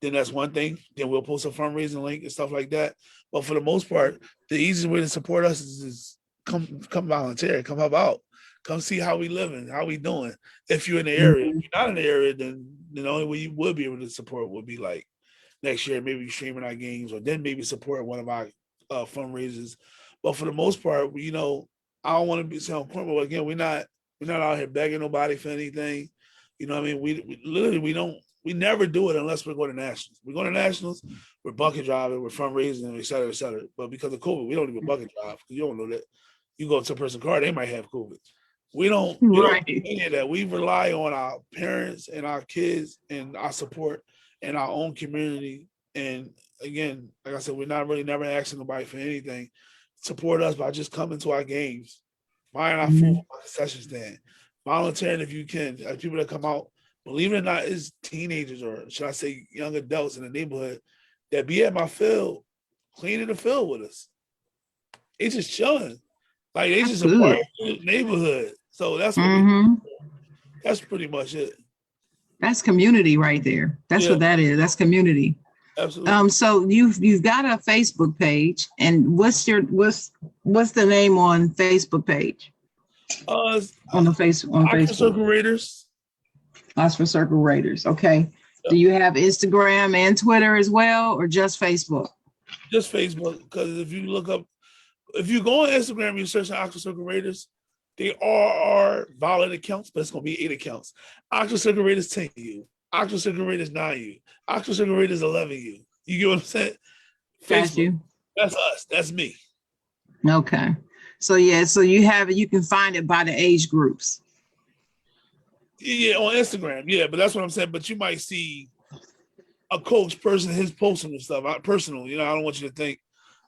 then that's one thing. Then we'll post a fundraising link and stuff like that. But for the most part, the easiest way to support us is come volunteer, come help out, come see how we living, how we doing. If you're in the area, if you're not in the area, then the only way you would be able to support would be like next year, maybe streaming our games, or then maybe support one of our fundraisers. But for the most part, I don't want to be sound corny, but again, we're not out here begging nobody for anything. You know what I mean? We literally we never do it unless we're going to nationals. We go to nationals, we're bucket driving, we're fundraising, et cetera, et cetera. But because of COVID, we don't even bucket drive because you don't know that. You go to a person's car, they might have COVID. We don't do Right. any of that. We rely on our parents and our kids and our support and our own community. And again, like I said, we're not really never asking nobody for anything. Support us by just coming to our games, buying our food from our concession stand, volunteering if you can. People that come out, believe it or not, is teenagers or should I say young adults in the neighborhood that be at my field, cleaning the field with us. They just chilling. Like they just a part of the neighborhood. So that's what that's pretty much it. That's community right there. That's what that is. That's community. Absolutely. So you've got a Facebook page, and what's the name on Facebook page? On Facebook. Circle Raiders. Oxford Circle Raiders. Okay. Yep. Do you have Instagram and Twitter as well, or just Facebook? Just Facebook, because if you go on Instagram, you search Oxford Circle Raiders, they are valid accounts, but it's going to be 8 accounts. Oxford Circle Raiders 10U, Oxford Circle Raiders 9U, Oxford Circle Raiders 11U. You get what I'm saying? Got you. That's us. That's me. Okay. So yeah, so you have it. You can find it by the age groups. Yeah, on Instagram. Yeah, but that's what I'm saying. But you might see a coach person, his posting and stuff. Personal, I don't want you to think.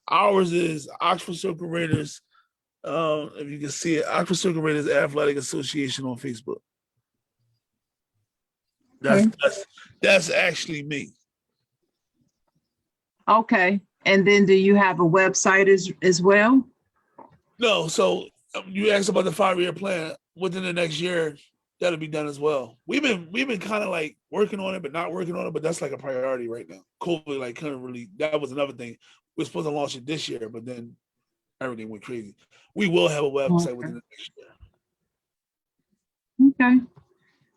Ours is Oxford Circle Raiders. If you can see it, Oxford Circle Raiders Athletic Association on Facebook. That's actually me. Okay. And then do you have a website as well? No. So you asked about the 5-year plan. Within the next year, that'll be done as well. We've been kind of like working on it, but not working on it. But that's like a priority right now. COVID, like kind of really, that was another thing. We're supposed to launch it this year, but then everything went crazy. We will have a website within the next year. Okay.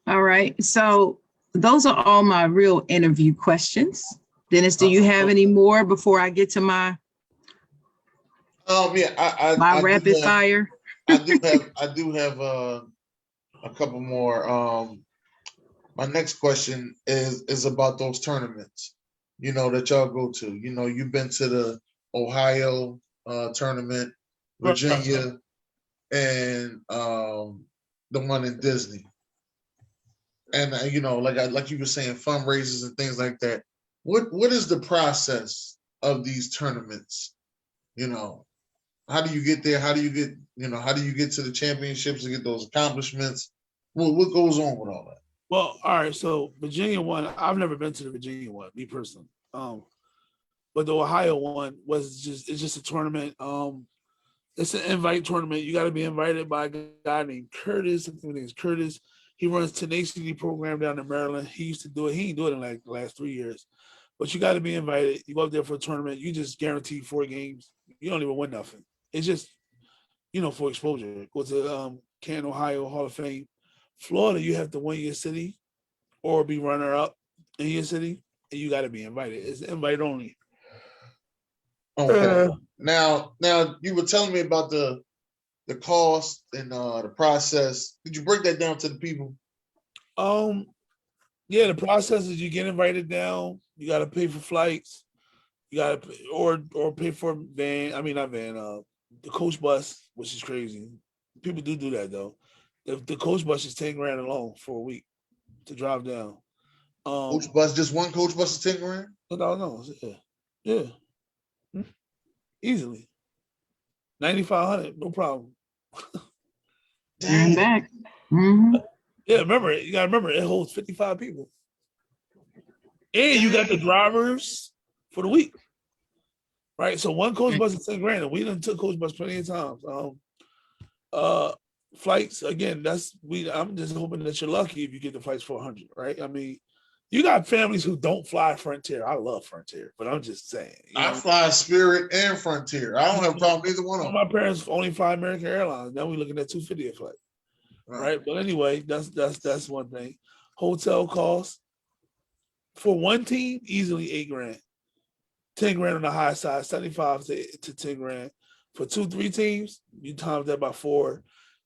All right. So those are all my real interview questions. Dennis, do you have any more before I get to my my rapid fire? I do have a couple more. My next question is about those tournaments, that y'all go to. You've been to the Ohio tournament, Virginia, and the one in Disney. And like you were saying, fundraisers and things like that. What is the process of these tournaments? How do you get there? How do you get to the championships and get those accomplishments? What goes on with all that? Well, all right. So Virginia one, I've never been to the Virginia one, me personally. But the Ohio one it's just a tournament. It's an invite tournament. You got to be invited by a guy named Curtis. I think his name is Curtis. He runs Tenacity program down in Maryland. He used to do it. He ain't do it in like the last 3 years. But you got to be invited. You go up there for a tournament. You just guarantee 4 games. You don't even win nothing. It's just, for exposure. Go to Canton, Ohio Hall of Fame. Florida, you have to win your city or be runner-up in your city, and you got to be invited. It's invite only. Okay. Now you were telling me about the cost and the process. Could you break that down to the people? Yeah, the process is you get invited down. You got to pay for flights. You got to or pay for the coach bus, which is crazy. People do that though. The coach bus is $10,000 alone for a week to drive down. Coach bus, just one coach bus is $10,000? No, yeah. Easily. 9,500, no problem. Damn. Back. Mm-hmm. Yeah, you gotta remember it holds 55 people. And you got the drivers for the week. Right? So one coach bus is $10,000. And we done took coach bus plenty of times. Flights, again, I'm just hoping that you're lucky if you get the flights for 100, right? I mean, you got families who don't fly Frontier. I love Frontier, but I'm just saying. I fly Spirit and Frontier. I don't have a problem with either one of them. My parents only fly American Airlines. Now we're looking at $250 a flight. Right. But anyway, that's one thing. Hotel costs for one team, easily $8,000. $10,000 on the high side, 75 to $10,000. For 2-3 teams, you times that by 4.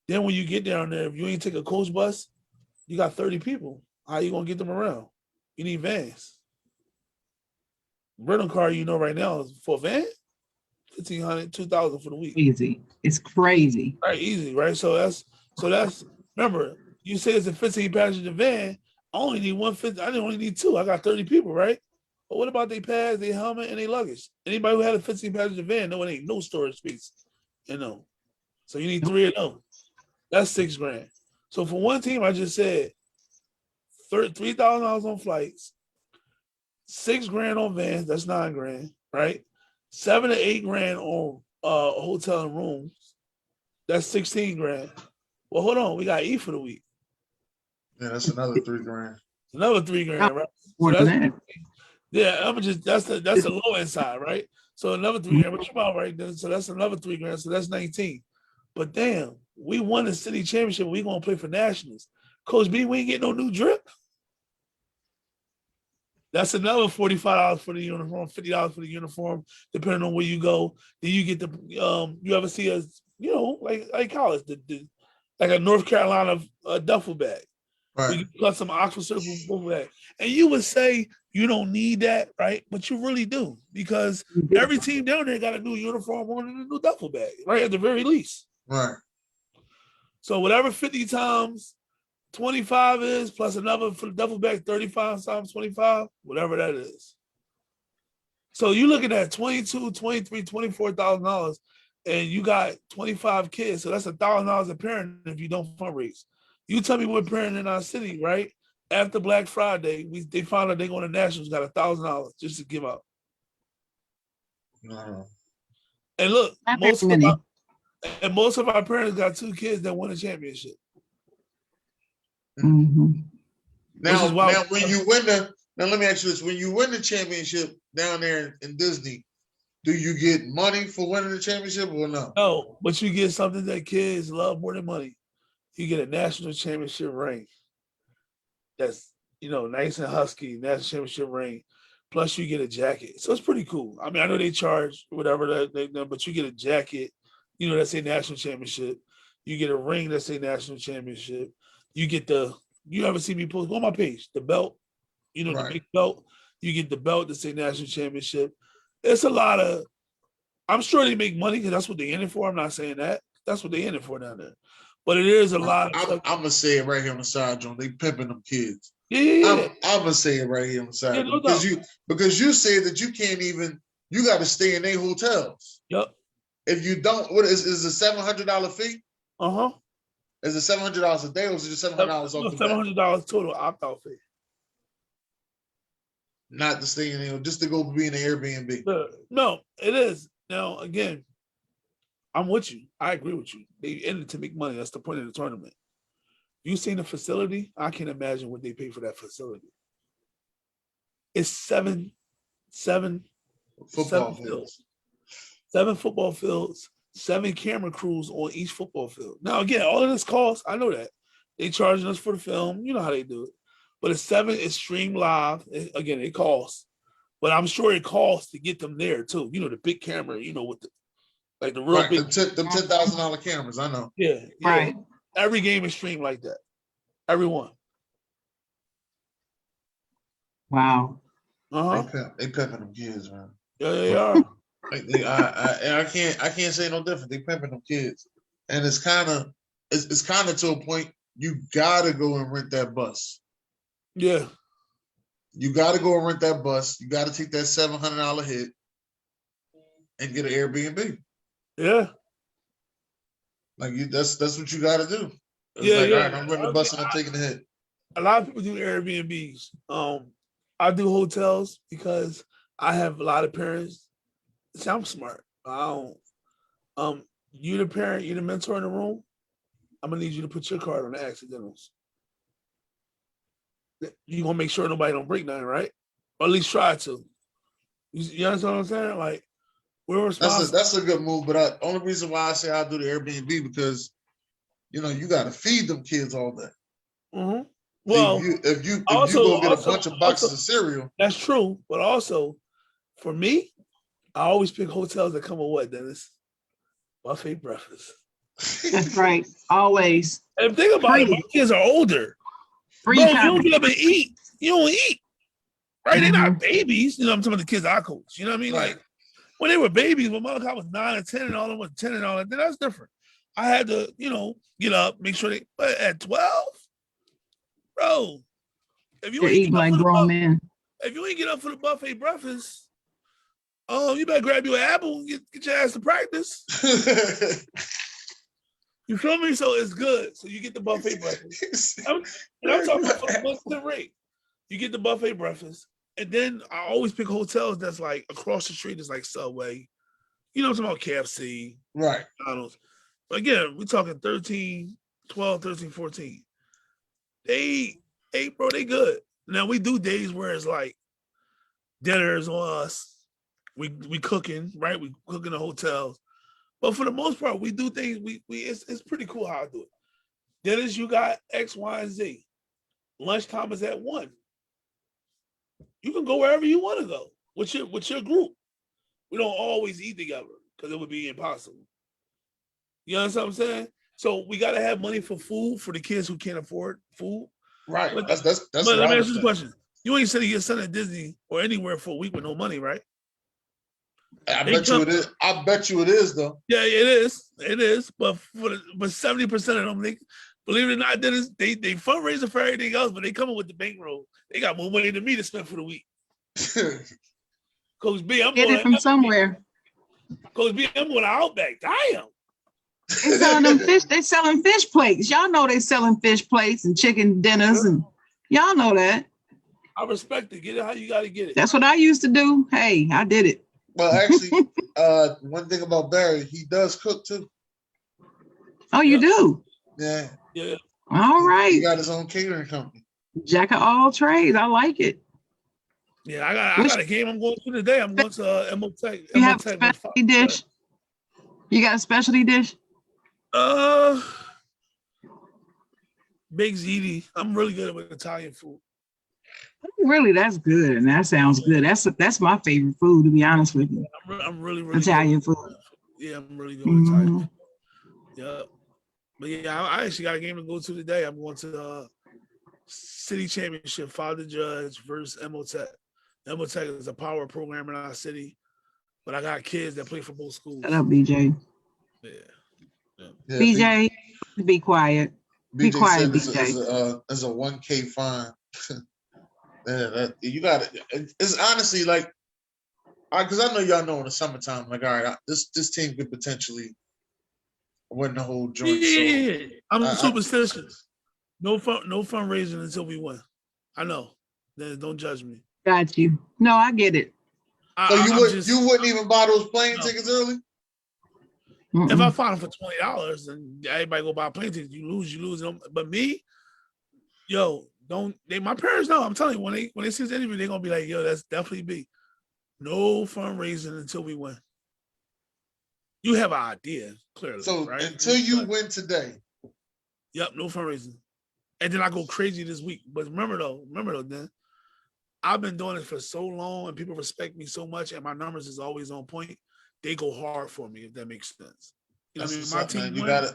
Then when you get down there, if you ain't take a coach bus, you got 30 people. How you gonna get them around? You need vans. Rental car, right now is for a van, $1,500, $2,000 for the week. Easy. It's crazy. Right, easy, right? So that's remember, you say it's a 15 passenger van. I only need 150. I only need 2. I got 30 people, right? But what about their pads, their helmet, and their luggage? Anybody who had a 15 passenger van, no, it ain't no storage space. So you need 3 of them. That's $6,000. So for one team, I just said $3,000 on flights, $6,000 on vans. That's $9,000, right? $7,000 to $8,000 on hotel and rooms. That's $16,000. Well, hold on, we got eat for the week. Yeah, that's another $3,000. Another $3,000, right? More So than that. yeah, that's the low end side, right? So another $3,000, but you're about right then. So that's another $3,000. So that's 19. But damn, we won the city championship. We gonna play for nationals. Coach B, we ain't getting no new drip. That's another $45 for the uniform, $50 for the uniform, depending on where you go. Then you get the you ever see us, like college, like a North Carolina duffel bag. Right. We plus some Oxford Circle duffel bag. And you would say you don't need that, right? But you really do, because every team down there got a new uniform on and a new duffel bag, right? At the very least. Right. So whatever 50 times 25 is, plus another for the duffel bag, 35 times 25, whatever that is. So you're looking at $22,000, $23,000, $24,000, and you got 25 kids. So that's $1,000 a parent if you don't fundraise. You tell me what parent in our city, right? After Black Friday, they found out they going to nationals, got $1,000 just to give out. No. And look, Not most that many. of our parents got 2 kids that won a championship. Mhm. Now, Which is why- when you win now let me ask you this: when you win the championship down there in Disney, do you get money for winning the championship or no? No, but you get something that kids love more than money. You get a national championship ring. That's nice and husky, national championship ring. Plus you get a jacket. So it's pretty cool. I mean, I know they charge whatever but you get a jacket, that say national championship. You get a ring that say national championship. You get you ever see me post, go on my page, the belt, Right. the big belt. You get the belt that say national championship. It's a lot of, I'm sure they make money because that's what they're in it for. I'm not saying that. That's what they're in it for down there. But it is a lot of stuff. I'm gonna say it right here on the side, John. They pimping them kids. Yeah. I'm gonna say it right here on the side, No because you said that you can't even, you got to stay in their hotels. Yep. If you don't, what is a $700 fee? Uh-huh. Is it $700 a day, or is it just $700 off the bat? $700 total opt-out fee. Not to stay in there, just to go be in the Airbnb. No, it is. Now, again, I'm with you. I agree with you. They in it to make money. That's the point of the tournament. You seen the facility? I can't imagine what they pay for that facility. It's seven Football fields. 7 football fields, 7 camera crews on each football field. Now, again, all of this costs, I know that. They charging us for the film. You know how they do it. But it's 7, it's streamed live. Again, it costs. But I'm sure it costs to get them there, too. The big camera, with the real Right, big. the $10,000 cameras, I know. Yeah. Right. Every game is streamed like that. Every one. Wow. Uh-huh. They pimping them kids, man. Yeah, they are. I can't say no different. They pimping them kids, and it's kind of to a point. You gotta go and rent that bus. Yeah. You gotta go and rent that bus. You gotta take that $700 hit and get an Airbnb. Yeah. Like that's what you gotta do. It's Yeah, like, yeah. all right, I'm renting the bus and I'm taking the hit. A lot of people do Airbnbs. I do hotels because I have a lot of parents. See, I'm smart. I don't. You the parent, you the mentor in the room. I'm gonna need you to put your card on the accidentals. You gonna make sure nobody don't break nothing, right? Or at least try to. You understand what I'm saying? Like, we're responsible. That's a good move, but only reason why I say I do the Airbnb because you gotta feed them kids all day. Mm-hmm. Well, if you go get a bunch of boxes of cereal, that's true. But also, for me, I always pick hotels that come with what, Dennis? Buffet breakfast. That's right. Always. And think about it, Free. my kids are older. Free Bro, if you don't comedy. get up and eat, you don't eat. Right? They're Mhm. not babies. You know, I'm talking about the kids I coach. You know what I mean? Right. Like when they were babies, when Malachi was 9 and 10 and all of them was 10 and all that, then that's different. I had to, get up, make sure but at 12, bro, if you They're ain't eating get up like for the grown men. if you ain't get up for the buffet breakfast, you better grab you an apple and get your ass to practice. You feel me? So it's good. So you get the buffet breakfast. I'm talking about for the month to rate. You get the buffet breakfast. And then I always pick hotels that's like across the street is like Subway. You know what I'm talking about? KFC, Right. McDonald's. But again, we're talking 13, 12, 13, 14. They good. Now we do days where it's like dinners on us. We cooking, right? We cook in the hotels. But for the most part, we do things. It's pretty cool how I do it. Dinners, you got X, Y, and Z. Lunchtime is at 1. You can go wherever you want to go with your group. We don't always eat together because it would be impossible. You understand what I'm saying? So we got to have money for food for the kids who can't afford food. Right. But, That's but what let I me was ask you a saying. question. You ain't sending your son at Disney or anywhere for a week with no money, right? I They bet you it is. I bet you it is though. Yeah, it is. It is. But 70% of them, believe it or not, they fundraising for everything else, but they coming with the bankroll. They got more money than me to spend for the week. Coach B, I'm Get going it from somewhere. Coach B, I'm going to Outback. Damn. They selling them fish. They selling fish plates. Y'all know they selling fish plates and chicken dinners, and y'all know that. I respect it. Get it how you got to get it. That's what I used to do. Hey, I did it. Well, actually, one thing about Barry, he does cook too. Oh, you do? Yeah. Yeah. All right. He got his own catering company. Jack of all trades. I like it. Yeah, I got a game I'm going to today. I'm going to Emotech. You have a specialty dish? You got a specialty dish? Big ziti. I'm really good with Italian food. Really, that's good, and that sounds good. That's my favorite food, to be honest with you. I'm really Italian food. Yeah, I'm really good with Italian food. Yeah, but yeah, I actually got a game to go to today. I'm going to City Championship, Father Judge versus Emotech. Emotech is a power program in our city, but I got kids that play for both schools. Shut up, BJ. Yeah. BJ, be quiet. Be quiet, BJ. It's a 1K fine. Yeah, you got it. It's honestly like, because I know y'all know in the summertime, like, all right, this team could potentially win the whole joint. Yeah. I'm superstitious. No fundraising until we win. I know. Don't judge me. Got you. No, I get it. So you wouldn't even buy those plane tickets early? If I find them for $20 and everybody go buy plane tickets, you lose them. But me, my parents know. I'm telling you, when they see this interview, they're gonna be like, yo, that's definitely B. No fundraising until we win. You have an idea, clearly. So right? Until you win today. Yep, no fundraising. And then I go crazy this week. But remember though, Dan, I've been doing it for so long and people respect me so much and my numbers is always on point. They go hard for me, if that makes sense. You know what I mean? My team man.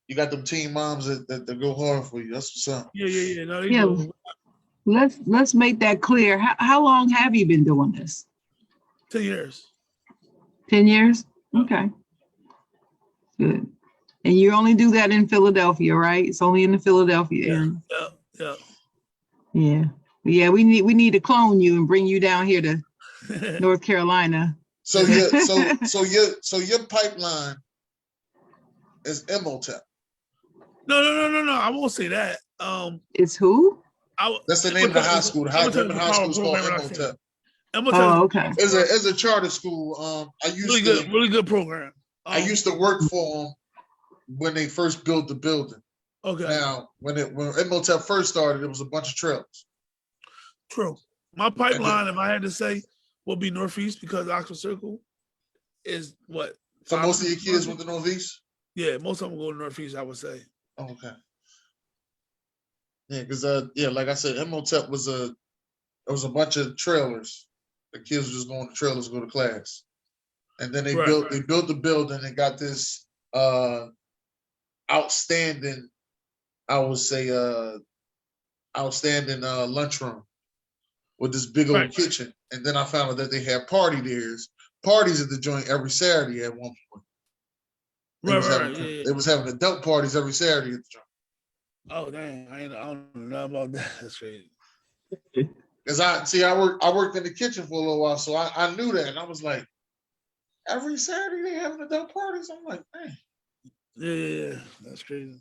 You got them team moms that go hard for you. That's what's up. Yeah. No, they do. Let's make that clear. How long have you been doing this? 10 years. 10 years? Okay. Good. And you only do that in Philadelphia, right? It's only in the Philadelphia area. Yeah. Yeah, we need to clone you and bring you down here to North Carolina. So your pipeline is Emotech. No. I won't say that. It's who? That's the name of the high school. The high school is called Emotech. Oh, okay. It's a charter school. Really good program. I used to work for them when they first built the building. Okay. Now, when Emotech first started, it was a bunch of trailers. True. My pipeline, if I had to say, will be Northeast because Oxford Circle is what? So most of your kids went to Northeast? Yeah, most of them go to Northeast, I would say. Oh, okay. Yeah, because like I said, Emotech was a bunch of trailers. The kids were just going to trailers to go to class. And then they built the building and got this outstanding, I would say, outstanding lunchroom with this big old kitchen. And then I found out that they had parties at the joint every Saturday at one point. They was having adult parties every Saturday at the joint. Oh dang, I don't know about that. That's crazy. Cause I worked in the kitchen for a little while, so I knew that, and I was like, every Saturday they having adult parties. I'm like, man. Yeah, that's crazy.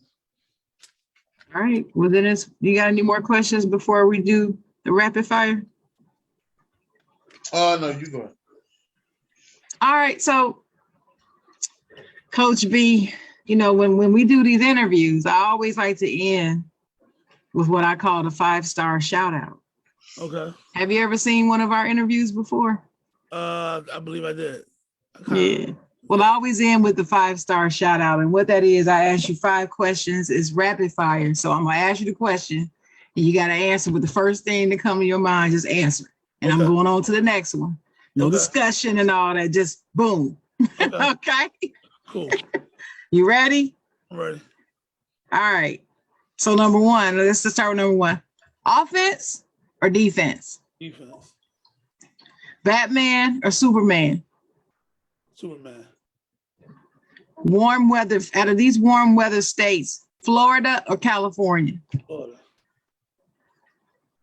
All right. Well, Dennis, you got any more questions before we do the rapid fire? No, you go ahead. All right. So, Coach B, when we do these interviews, I always like to end with what I call the 5-star shout out. Okay. Have you ever seen one of our interviews before? I believe I did. Yeah. Well, I always end with the 5-star shout out. And what that is, I ask you 5 questions. It's rapid fire. So I'm going to ask you the question and you got to answer with the first thing that come to your mind, just answer. And I'm going on to the next one. No discussion and all that, just boom. Okay. Cool. You ready? I'm ready. All right. So number 1, let's just start with number 1. Offense or defense? Defense. Batman or Superman? Superman. Warm weather, out of these warm weather states, Florida or California? Florida.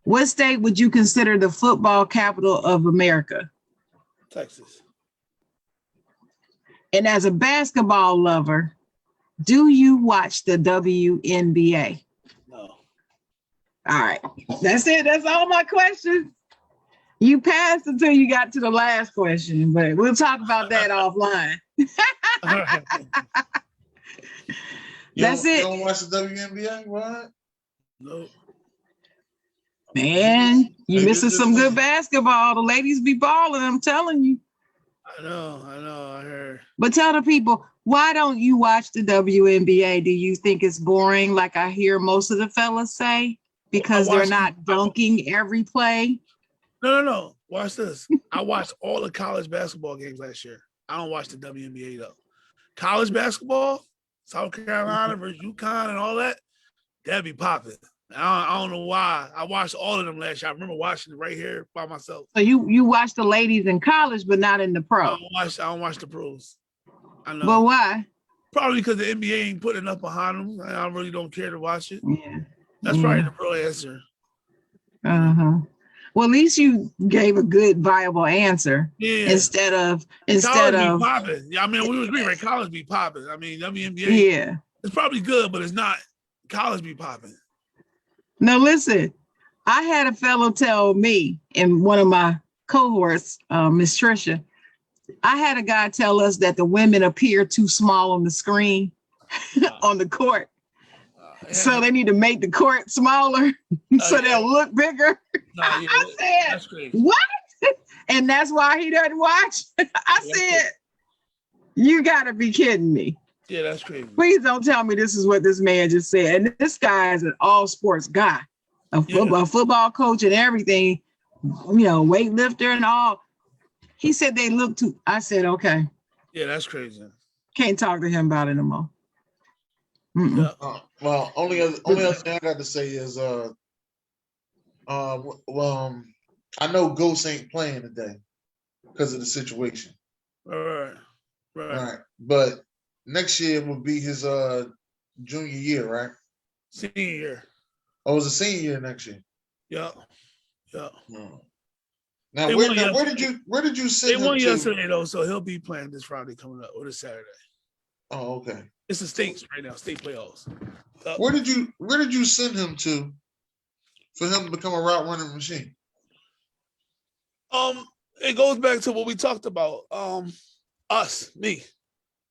What state would you consider the football capital of America? Texas. And as a basketball lover, do you watch the WNBA? No. All right. That's it. That's all my questions. You passed until you got to the last question, but we'll talk about that offline. That's it. You don't watch the WNBA? What? No. Man, you missing some good basketball. The ladies be balling, I'm telling you. I know, I heard. But tell the people, why don't you watch the WNBA? Do you think it's boring, like I hear most of the fellas say? Because they're not dunking every play? No. Watch this. I watched all the college basketball games last year. I don't watch the WNBA though. College basketball, South Carolina versus UConn and all that, that'd be popping. I don't know why. I watched all of them last year. I remember watching it right here by myself. So you watch the ladies in college, but not in the pro. I don't watch the pros. I know. But why? Probably because the NBA ain't putting enough behind them. I really don't care to watch it. Yeah. That's probably the pro answer. Well, at least you gave a good, viable answer. Yeah. Instead of popping. Yeah, I mean, we agree, right? College be popping. I mean, WNBA. Yeah. It's probably good, but it's not. College be popping. Now listen, I had a fellow tell me in one of my cohorts, Miss Trisha, I had a guy tell us that the women appear too small on the screen on the court. So they need to make the court smaller so they'll look bigger. I said, that's crazy. What? And that's why he doesn't watch? I said, you gotta be kidding me. Yeah, that's crazy. Please don't tell me this is what this man just said. And this guy is an all sports guy, a football coach and everything, weightlifter and all. He said they look too. I said, okay. Yeah, that's crazy. Can't talk to him about it no more. Well, only other thing I got to say is, I know Ghost ain't playing today because of the situation. Right. But next year will be his junior year, right? Senior year. Oh, it's a senior year next year. Yeah. Now, where did you sit? They won yesterday though, so he'll be playing this Friday coming up or this Saturday. Oh, okay. It's the states right now, state playoffs. Where did you send him to for him to become a route running machine? It goes back to what we talked about. Me.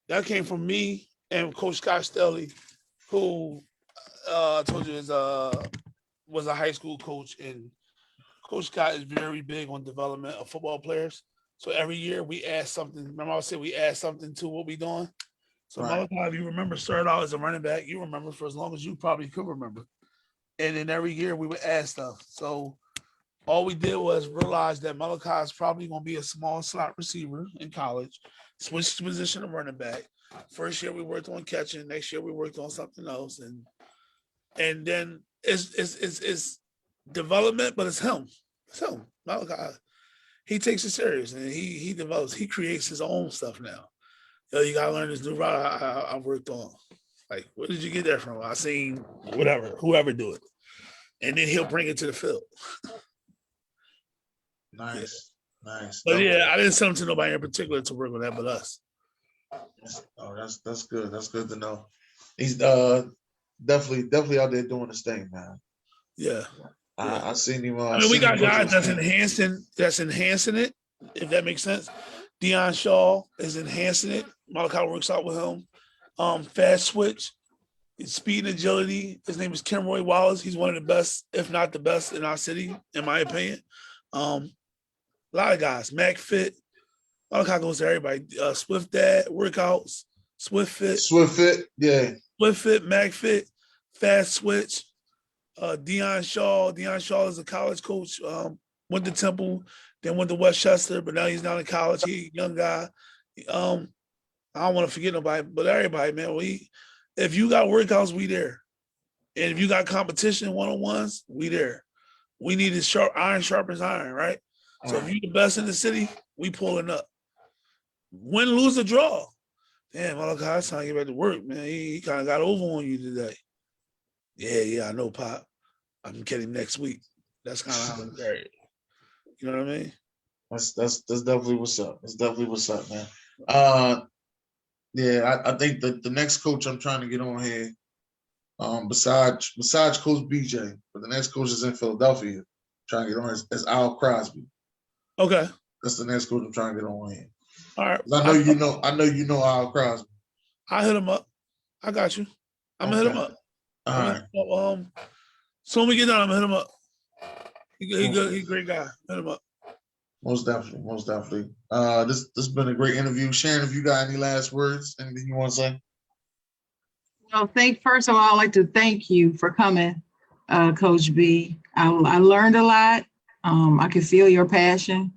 That came from me and Coach Scott Stelly, who I told you was a high school coach, and Coach Scott is very big on development of football players. So every year we add something. Remember I said we add something to what we're doing? So Malachi, if you remember, started out as a running back. You remember for as long as you probably could remember. And then every year we would add stuff. So all we did was realize that Malachi is probably going to be a small slot receiver in college, switch to position of running back. First year we worked on catching. Next year we worked on something else, and then it's development, but it's him. It's him. Malachi. He takes it serious and he develops. He creates his own stuff now. Yo, you gotta learn this new route I worked on. Like, where did you get that from? I seen whoever do it, and then he'll bring it to the field. Nice, nice. But yeah, I didn't send him to nobody in particular to work on that, but us. Oh, that's good. That's good to know. He's definitely out there doing his thing, man. Yeah. I seen him. I mean, we got guys that's enhancing it, if that makes sense. Deion Shaw is enhancing it. Malachi works out with him. Fast switch, speed and agility. His name is Kenroy Wallace. He's one of the best, if not the best, in our city, in my opinion. A lot of guys. Mac Fit. Malachi goes to everybody. Swift Dad workouts. Swift Fit, yeah. Swift Fit, Mac Fit, Fast Switch. Deion Shaw is a college coach. Went to Temple, then went to Westchester, but now he's down in college. He young guy. I don't want to forget nobody, but everybody, man. If you got workouts, we there. And if you got competition one-on-ones, we there. We need to iron sharpens iron, right? So if you the best in the city, we pulling up. Win, lose, or draw. Damn, Malachi, it's time to get back to work, man. He kind of got over on you today. Yeah, I know, Pop. I'm getting next week. That's kind of how I'm carried. You know what I mean? That's definitely what's up. That's definitely what's up, man. Yeah, I think the next coach I'm trying to get on here, besides Coach BJ, but the next coach is in Philadelphia. Trying to get on is Al Crosby. Okay. That's the next coach I'm trying to get on here. All right. I know you know Al Crosby. I hit him up. I got you. I'm gonna hit him up. All right. Soon we get done, I'm gonna hit him up. He good. He's a great guy. Hit him up. Most definitely. This has been a great interview. Sharon, if you got any last words, anything you want to say? Well, first of all, I'd like to thank you for coming, Coach B. I learned a lot. I could feel your passion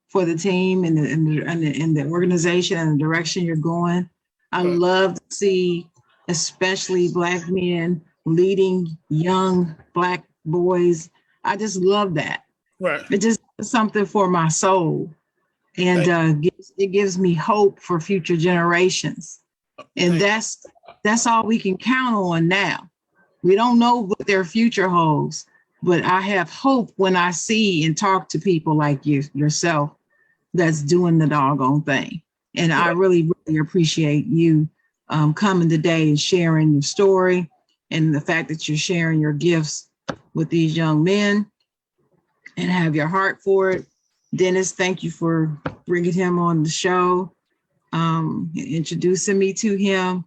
for the team and the organization and the direction you're going. I love to see, especially Black men leading young Black boys. I just love that. Right. It just is something for my soul, and it gives me hope for future generations. And that's all we can count on now. We don't know what their future holds, but I have hope when I see and talk to people like yourself that's doing the doggone thing. And I really, really appreciate you coming today and sharing your story and the fact that you're sharing your gifts with these young men and have your heart for it. Dennis, thank you for bringing him on the show, introducing me to him.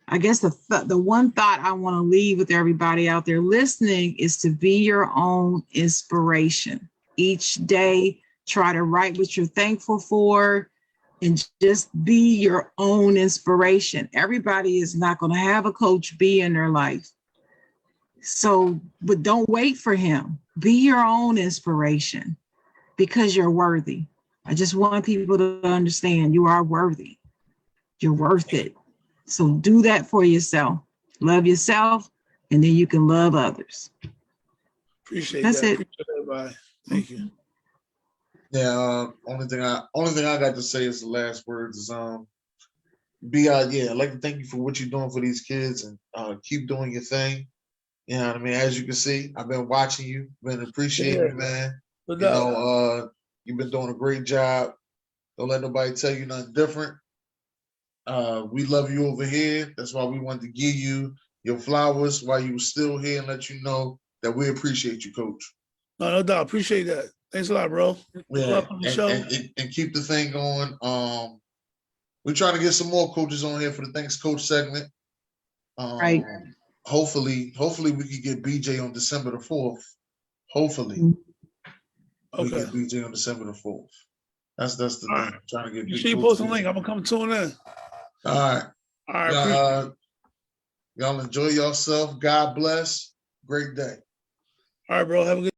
I guess the one thought I want to leave with everybody out there listening is to be your own inspiration. Each day, try to write what you're thankful for and just be your own inspiration. Everybody is not going to have a Coach B in their life. So, but don't wait for him. Be your own inspiration because you're worthy. I just want people to understand you are worthy. You're worth it. So do that for yourself. Love yourself, and then you can love others. Appreciate That's that. it. Appreciate everybody. Thank you. Yeah. Only thing I got to say is the last words is I'd like to thank you for what you're doing for these kids and keep doing your thing. You know what I mean? As you can see, I've been watching you, been appreciating you, man. No You doubt. know, you've been doing a great job. Don't let nobody tell you nothing different. We love you over here. That's why we wanted to give you your flowers while you were still here and let you know that we appreciate you, Coach. No doubt. Appreciate that. Thanks a lot, bro. Yeah, On the show. and keep the thing going. We're trying to get some more coaches on here for the Thanks Coach segment. Right. Hopefully we can get BJ on December the 4th. Hopefully. We Okay. get BJ on December the 4th. That's the thing. Right. Trying to get You big see, you coaches. post a link. I'm gonna come tune in. All right. All right. Y'all enjoy yourself. God bless. Great day. All right, bro. Have a good